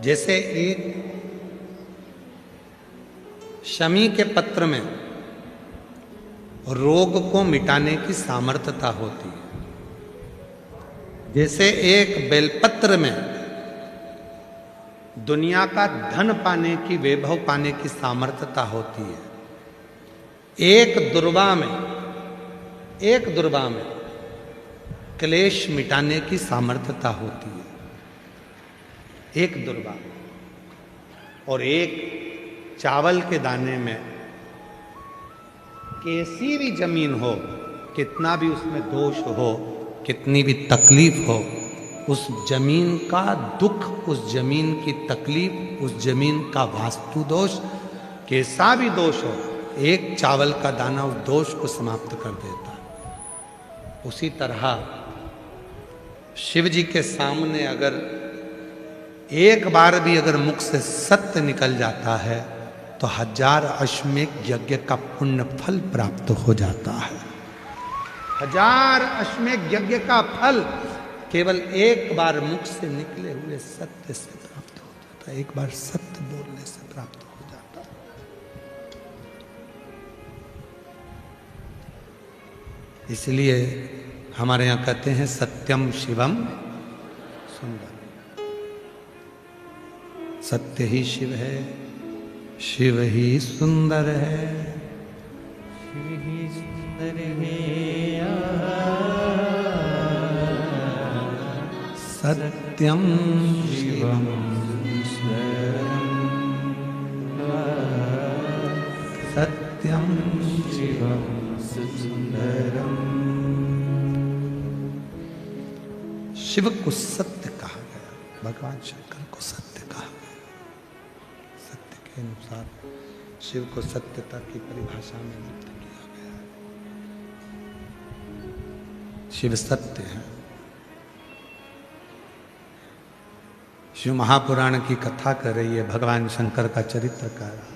जैसे एक शमी के पत्र में रोग को मिटाने की सामर्थ्यता होती है, जैसे एक बेलपत्र में दुनिया का धन पाने की, वैभव पाने की सामर्थ्यता होती है, एक दुर्वा में क्लेश मिटाने की सामर्थ्यता होती है। एक दुर्वा और एक चावल के दाने में कैसी भी जमीन हो, कितना भी उसमें दोष हो, कितनी भी तकलीफ हो, उस जमीन का दुख, उस जमीन की तकलीफ, उस जमीन का वास्तु दोष, कैसा भी दोष हो, एक चावल का दाना उस दोष को समाप्त कर देता है। उसी तरह शिव जी के सामने अगर एक बार भी अगर मुख से सत्य निकल जाता है तो 1000 अश्वमेध यज्ञ का पुण्य फल प्राप्त हो जाता है। 1000 अश्वमेध यज्ञ का फल केवल एक बार मुख से निकले हुए सत्य से प्राप्त हो जाता है। एक बार सत्य बोलने से प्राप्त हो जाता है। इसलिए हमारे यहाँ कहते हैं सत्यम शिवम सुंदर। सत्य ही शिव है, शिव ही सुंदर है। शिव ही सुंदर है, सत्यम शिवम सत्यम शिवम सुंदरम। शिव को सत्य कहा गया, भगवान शंकर को सत्य कहा गया। सत्य के अनुसार शिव को सत्यता की परिभाषा में व्यक्त किया गया। शिव सत्य है। शिव महापुराण की कथा कर रही है, भगवान शंकर का चरित्र कर रहा,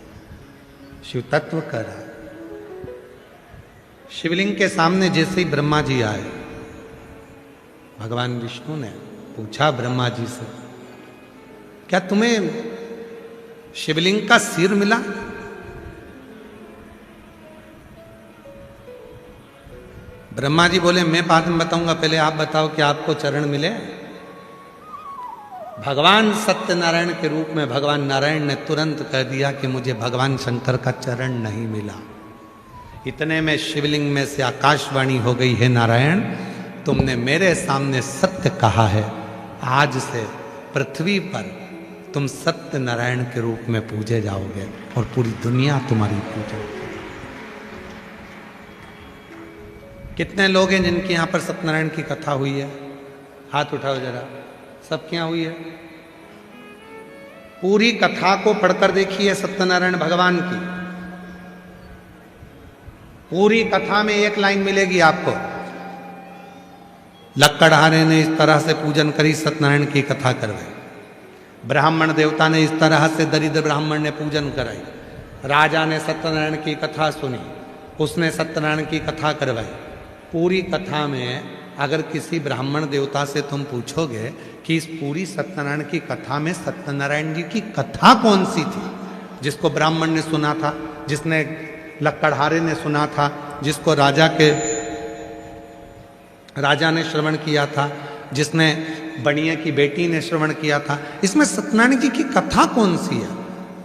शिव तत्व कर रहा। शिवलिंग के सामने जैसे ही ब्रह्मा जी आए, भगवान विष्णु ने पूछा ब्रह्मा जी से, क्या तुम्हें शिवलिंग का सिर मिला? ब्रह्मा जी बोले मैं बाद में बताऊंगा, पहले आप बताओ कि आपको चरण मिले? भगवान सत्यनारायण के रूप में भगवान नारायण ने तुरंत कह दिया कि मुझे भगवान शंकर का चरण नहीं मिला। इतने में शिवलिंग में से आकाशवाणी हो गई, है नारायण, तुमने मेरे सामने सत्य कहा है, आज से पृथ्वी पर तुम सत्य नारायण के रूप में पूजे जाओगे और पूरी दुनिया तुम्हारी पूजेगी। कितने लोग हैं जिनके यहां पर सत्यनारायण की कथा हुई है? हाथ उठाओ जरा, सबके यहां हुई है? पूरी कथा को पढ़कर देखिए सत्यनारायण भगवान की। पूरी कथा में एक लाइन मिलेगी आपको, लक्कड़हारे ने इस तरह से पूजन करी, सत्यनारायण की कथा करवाई। ब्राह्मण देवता ने इस तरह से दरिद्र ब्राह्मण ने पूजन कराई। राजा ने सत्यनारायण की कथा सुनी, उसने सत्यनारायण की कथा करवाई। पूरी कथा में अगर किसी ब्राह्मण देवता से तुम पूछोगे कि इस पूरी सत्यनारायण की कथा में सत्यनारायण जी की कथा कौन सी थी, जिसको ब्राह्मण ने सुना था, जिसने लक्कड़हारे ने सुना था, जिसको राजा ने श्रवण किया था, जिसने बनिया की बेटी ने श्रवण किया था, इसमें सत्यनारायण जी की कथा कौन सी है?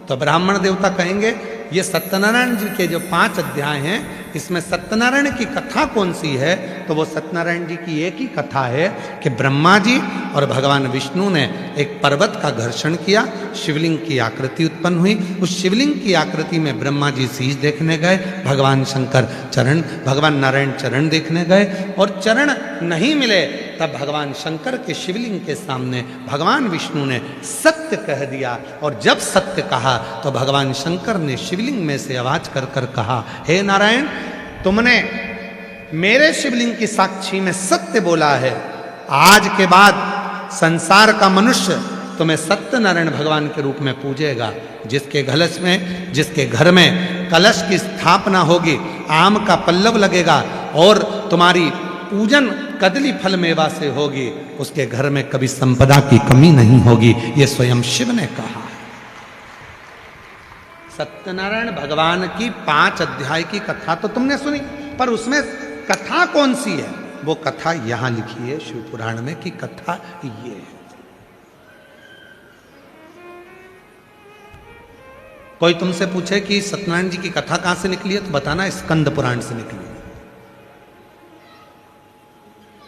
तो ब्राह्मण देवता कहेंगे ये सत्यनारायण जी के जो 5 अध्याय हैं, इसमें सत्यनारायण की कथा कौन सी है? तो वो सत्यनारायण जी की एक ही कथा है कि ब्रह्मा जी और भगवान विष्णु ने एक पर्वत का घर्षण किया, शिवलिंग की आकृति उत्पन्न हुई। उस शिवलिंग की आकृति में ब्रह्मा जी शीश देखने गए, भगवान शंकर चरण, भगवान नारायण चरण देखने गए, और चरण नहीं मिले तब भगवान शंकर के शिवलिंग के सामने भगवान विष्णु ने सत्य कह दिया। और जब सत्य कहा तो भगवान शंकर ने शिवलिंग में से आवाज कर कर कहा, हे नारायण, तुमने मेरे शिवलिंग की साक्षी में सत्य बोला है, आज के बाद संसार का मनुष्य तुम्हें सत्यनारायण भगवान के रूप में पूजेगा। जिसके घर में कलश की स्थापना होगी, आम का पल्लव लगेगा और तुम्हारी पूजन कदली फल मेवा से होगी, उसके घर में कभी संपदा की कमी नहीं होगी। ये स्वयं शिव ने कहा है। सत्यनारायण भगवान की 5 अध्याय की कथा तो तुमने सुनी, पर उसमें कथा कौन सी है? वो कथा यहां लिखी है शिव पुराण में कि कथा ये है। कोई तुमसे पूछे कि सत्यनारायण जी की कथा कहां से निकली है, तो बताना स्कंद पुराण से निकली है।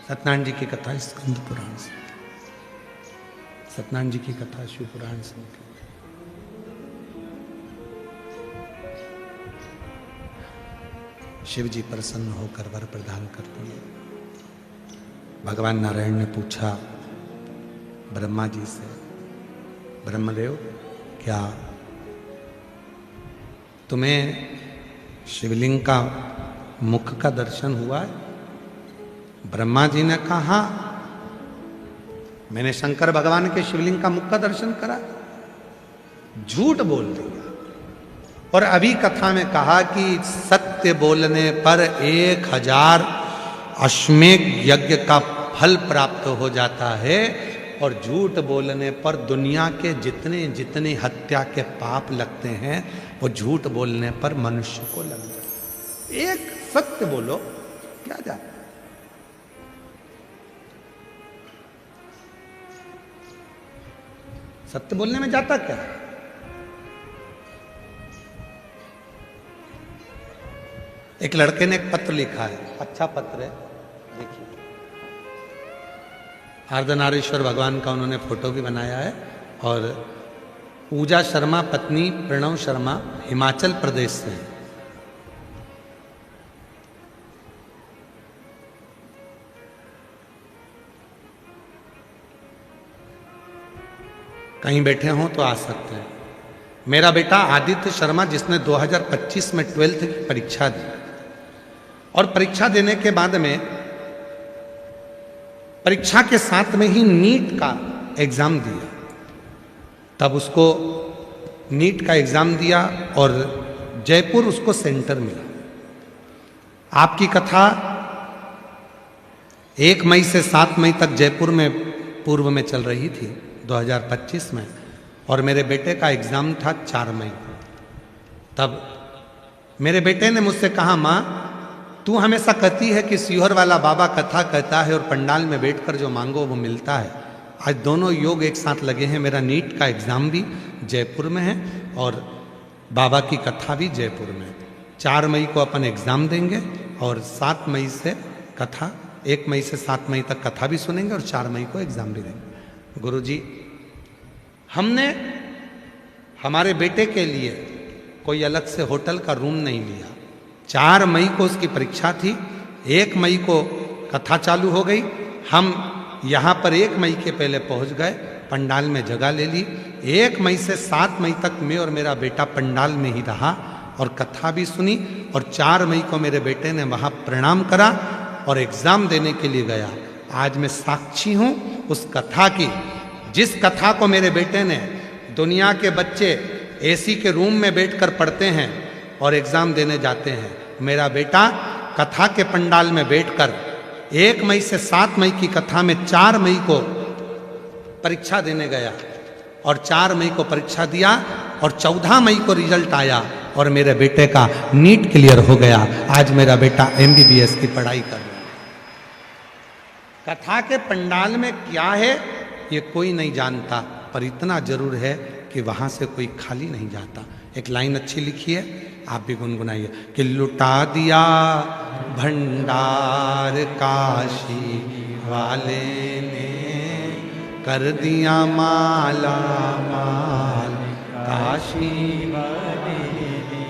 सत्यनारायण जी की कथा स्कंद पुराण से, सत्यनारायण जी की कथा शिव पुराण से निकली। शिव जी प्रसन्न होकर वर प्रदान कर दिए। भगवान नारायण ने पूछा ब्रह्मा जी से, ब्रह्मदेव, क्या तुम्हें शिवलिंग का मुख का दर्शन हुआ है? ब्रह्मा जी ने कहा, मैंने शंकर भगवान के शिवलिंग का मुख का दर्शन करा। झूठ बोल दिया। और अभी कथा में कहा कि सत्य बोलने पर 1000 अश्वमेध यज्ञ का फल प्राप्त हो जाता है, और झूठ बोलने पर दुनिया के जितने जितने हत्या के पाप लगते हैं वो झूठ बोलने पर मनुष्य को लग जाता है। एक सत्य बोलो, क्या जाता है? सत्य बोलने में जाता क्या? एक लड़के ने एक पत्र लिखा है, अच्छा पत्र है, देखिए। अर्धनारीश्वर भगवान का उन्होंने फोटो भी बनाया है। और पूजा शर्मा पत्नी प्रणव शर्मा हिमाचल प्रदेश से हैं। कहीं बैठे हों तो आ सकते हैं। मेरा बेटा आदित्य शर्मा, जिसने 2025 में 12th की परीक्षा दी और परीक्षा देने के बाद में परीक्षा के साथ में ही नीट का एग्जाम दिया। तब उसको नीट का एग्जाम दिया और जयपुर उसको सेंटर मिला। आपकी कथा 1 मई से 7 मई तक जयपुर में पूर्व में चल रही थी 2025 में, और मेरे बेटे का एग्जाम था 4 मई को। तब मेरे बेटे ने मुझसे कहा, माँ तू हमेशा कहती है कि सीहोर वाला बाबा कथा कहता है और पंडाल में बैठकर जो मांगो वो मिलता है। आज दोनों योग एक साथ लगे हैं। मेरा नीट का एग्जाम भी जयपुर में है और बाबा की कथा भी जयपुर में है। 4 मई को अपन एग्जाम देंगे और 7 मई से कथा, 1 मई से 7 मई तक कथा भी सुनेंगे और 4 मई को एग्जाम भी देंगे। गुरुजी, हमने हमारे बेटे के लिए कोई अलग से होटल का रूम नहीं लिया। 4 मई को उसकी परीक्षा थी, 1 मई को कथा चालू हो गई। हम यहाँ पर 1 मई के पहले पहुँच गए, पंडाल में जगह ले ली। 1 मई से 7 मई तक मैं और मेरा बेटा पंडाल में ही रहा और कथा भी सुनी। और 4 मई को मेरे बेटे ने वहाँ प्रणाम करा और एग्जाम देने के लिए गया। आज मैं साक्षी हूँ उस कथा की, जिस कथा को मेरे बेटे ने, दुनिया के बच्चे एसी के रूम में बैठकर पढ़ते हैं और एग्जाम देने जाते हैं, मेरा बेटा कथा के पंडाल में बैठकर 1 मई से 7 मई की कथा में 4 मई को परीक्षा देने गया और 4 मई को परीक्षा दिया और 14 मई को रिजल्ट आया और मेरे बेटे का नीट क्लियर हो गया। आज मेरा बेटा MBBS की पढ़ाई कर रहा है। कथा के पंडाल में क्या है ये कोई नहीं जानता, पर इतना जरूर है कि वहां से कोई खाली नहीं जाता। एक लाइन अच्छी लिखी है, आप भी गुनगुनाइए कि लुटा दिया भंडार काशी वाले ने, कर दिया माला माल काशी वाले ने।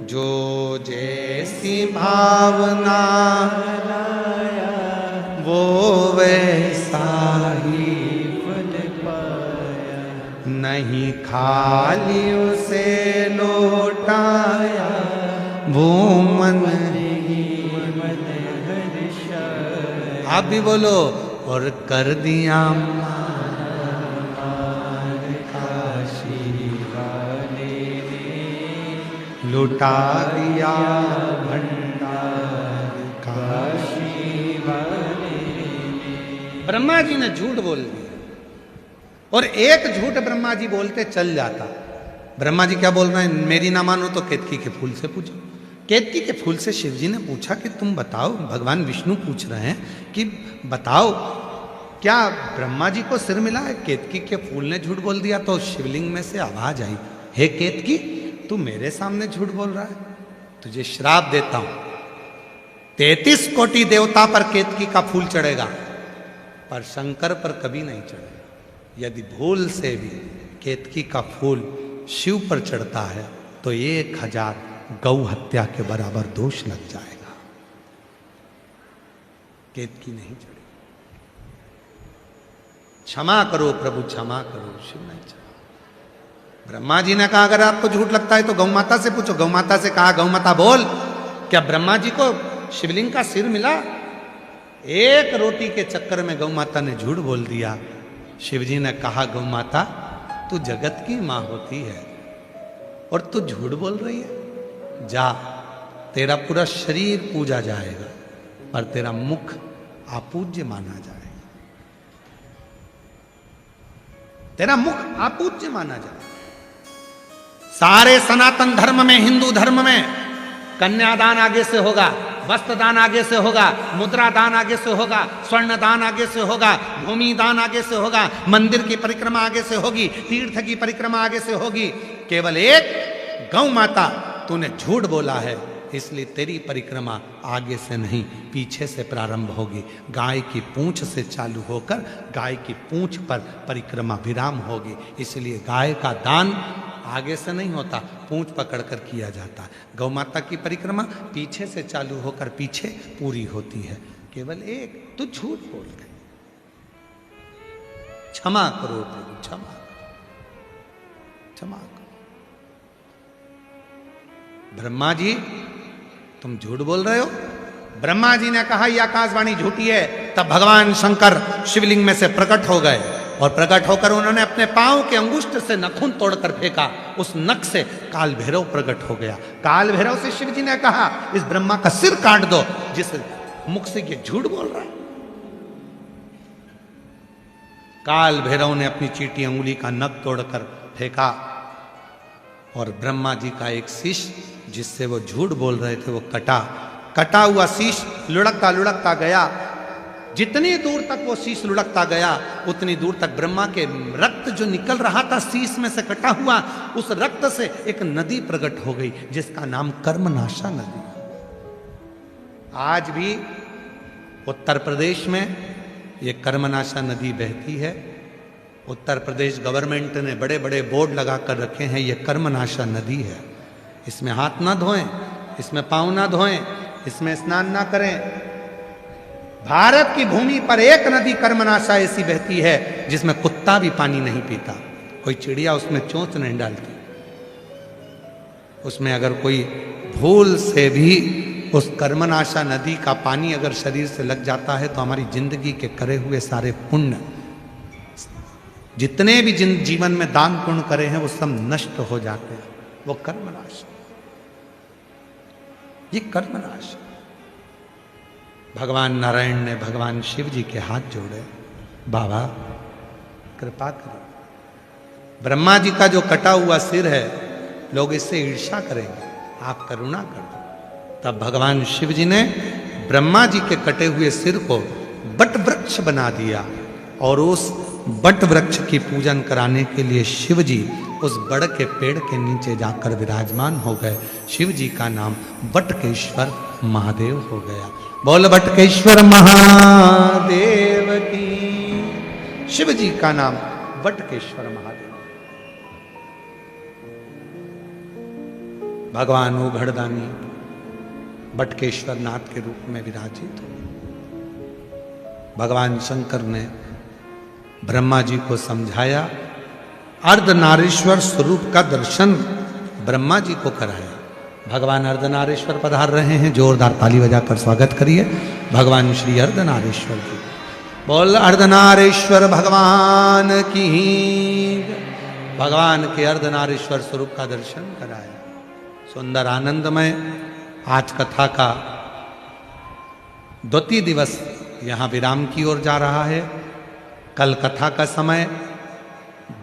जो जैसी भावना वो वैसा ही फल पाया, नहीं खाली उसे लौटाया वो मन ही मन हर्षाया। आप भी बोलो, और कर दिया माल काशी वाले ने, लुटा दिया भंडार काशी वाले ने। ब्रह्मा जी ने झूठ बोल दिया और एक झूठ ब्रह्मा जी बोलते चल जाता। ब्रह्मा जी क्या बोल रहे हैं, मेरी ना मानो तो केतकी के फूल से पूछो। केतकी के फूल से शिव जी ने पूछा कि तुम बताओ, भगवान विष्णु पूछ रहे हैं कि बताओ क्या ब्रह्मा जी को सिर मिला है? केतकी के फूल ने झूठ बोल दिया तो शिवलिंग में से आवाज आई, हे केतकी तू मेरे सामने झूठ बोल रहा है, तुझे श्राप देता हूं। 33 कोटि देवता पर केतकी का फूल चढ़ेगा पर शंकर पर कभी नहीं चढ़ेगा। यदि भूल से भी केतकी का फूल शिव पर चढ़ता है तो 1000 गौ हत्या के बराबर दोष लग जाएगा। केतकी नहीं चढ़ेगी। क्षमा करो प्रभु, क्षमा करो। शिव नहीं चढ़ा। ब्रह्मा जी ने कहा अगर आपको झूठ लगता है तो गौ माता से पूछो। गौ माता से कहा, गौ माता बोल, क्या ब्रह्मा जी को शिवलिंग का सिर मिला? एक रोटी के चक्कर में गौ माता ने झूठ बोल दिया। शिव जी ने कहा, गौ माता तू जगत की मां होती है और तू झूठ बोल रही है। जा, तेरा पूरा शरीर पूजा जाएगा पर तेरा मुख अपूज्य माना जाएगा। तेरा मुख अपूज्य माना जाएगा। सारे सनातन धर्म में, हिंदू धर्म में कन्यादान आगे से होगा, वस्त्र दान आगे से होगा, मुद्रा दान आगे से होगा, स्वर्ण दान आगे से होगा, भूमि दान आगे से होगा, मंदिर की परिक्रमा आगे से होगी, तीर्थ की परिक्रमा आगे से होगी। केवल एक गौ माता तूने झूठ बोला है, इसलिए तेरी परिक्रमा आगे से नहीं पीछे से प्रारंभ होगी। गाय की पूंछ से चालू होकर गाय की पूंछ पर परिक्रमा विराम होगी। इसलिए गाय का दान आगे से नहीं होता, पूंछ पकड़कर किया जाता। गौ माता की परिक्रमा पीछे से चालू होकर पीछे पूरी होती है। केवल एक तू झूठ बोल गए, क्षमा करो प्रभु, क्षमा करो, क्षमा करो। ब्रह्मा जी तुम झूठ बोल रहे हो। ब्रह्मा जी ने कहा यह आकाशवाणी झूठी है। तब भगवान शंकर शिवलिंग में से प्रकट हो गए और प्रकट होकर उन्होंने अपने पांव के अंगुष्ठ से नखून तोड़कर फेंका। उस नख से काल भैरव प्रकट हो गया। काल भैरव से शिव जी ने कहा इस ब्रह्मा का सिर काट दो जिस मुख से ये झूठ बोल रहा है। काल भैरव ने अपनी चीटी अंगुली का नख तोड़कर फेंका और ब्रह्मा जी का एक शीश जिससे वो झूठ बोल रहे थे वो कटा हुआ शीश लुढ़कता लुढ़कता गया। जितनी दूर तक वो शीश लुढ़कता गया उतनी दूर तक ब्रह्मा के रक्त जो निकल रहा था शीश में से कटा हुआ, उस रक्त से एक नदी प्रकट हो गई जिसका नाम कर्मनाशा नदी। आज भी उत्तर प्रदेश में ये कर्मनाशा नदी बहती है। उत्तर प्रदेश गवर्नमेंट ने बड़े बड़े बोर्ड लगाकर रखे हैं, ये कर्मनाशा नदी है, इसमें हाथ ना धोएं, इसमें पाँव ना धोएं, इसमें स्नान ना करें। भारत की भूमि पर एक नदी कर्मनाशा ऐसी बहती है जिसमें कुत्ता भी पानी नहीं पीता, कोई चिड़िया उसमें चोंच नहीं डालती। उसमें अगर कोई भूल से भी उस कर्मनाशा नदी का पानी अगर शरीर से लग जाता है तो हमारी जिंदगी के करे हुए सारे पुण्य, जितने भी जीवन में दान पुण्य करे हैं वो सब नष्ट हो जाते हैं। वो कर्मनाश, ये कर्मनाश। भगवान नारायण ने भगवान शिव जी के हाथ जोड़े, बाबा कृपा करो। ब्रह्मा जी का जो कटा हुआ सिर है लोग इससे ईर्ष्या करेंगे, आप करुणा कर दो। तब भगवान शिव जी ने ब्रह्मा जी के कटे हुए सिर को बट वृक्ष बना दिया और उस बट वृक्ष की पूजन कराने के लिए शिव जी उस बड़ के पेड़ के नीचे जाकर विराजमान हो गए। शिव जी का नाम बटकेश्वर महादेव हो गया। बोल बटकेश्वर महादेव की। शिव जी का नाम बटकेश्वर महादेव। भगवान उघड़दानी बटकेश्वर नाथ के रूप में विराजित हो। भगवान शंकर ने ब्रह्मा जी को समझाया, अर्धनारीश्वर स्वरूप का दर्शन ब्रह्मा जी को कराया। भगवान अर्धनारीश्वर पधार रहे हैं, जोरदार ताली बजाकर स्वागत करिए भगवान श्री अर्धनारीश्वर जी। बोल अर्धनारीश्वर भगवान की। भगवान के अर्धनारीश्वर स्वरूप का दर्शन कराया। सुंदर आनंदमय आज कथा का द्वितीय दिवस यहाँ विराम की ओर जा रहा है। कल कथा का समय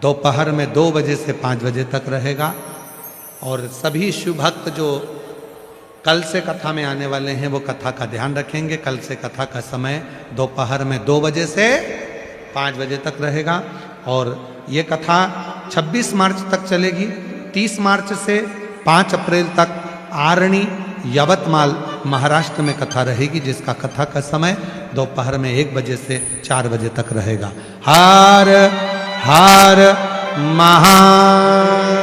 दोपहर में 2 बजे से 5 बजे तक रहेगा और सभी शिव भक्त जो कल से कथा में आने वाले हैं वो कथा का ध्यान रखेंगे। कल से कथा का समय दोपहर में 2 बजे से 5 बजे तक रहेगा और ये कथा 26 मार्च तक चलेगी। 30 मार्च से 5 अप्रैल तक आरणी यवतमाल महाराष्ट्र में कथा रहेगी, जिसका कथा का समय दोपहर में 1 बजे से 4 बजे तक रहेगा। हर हर महादेव।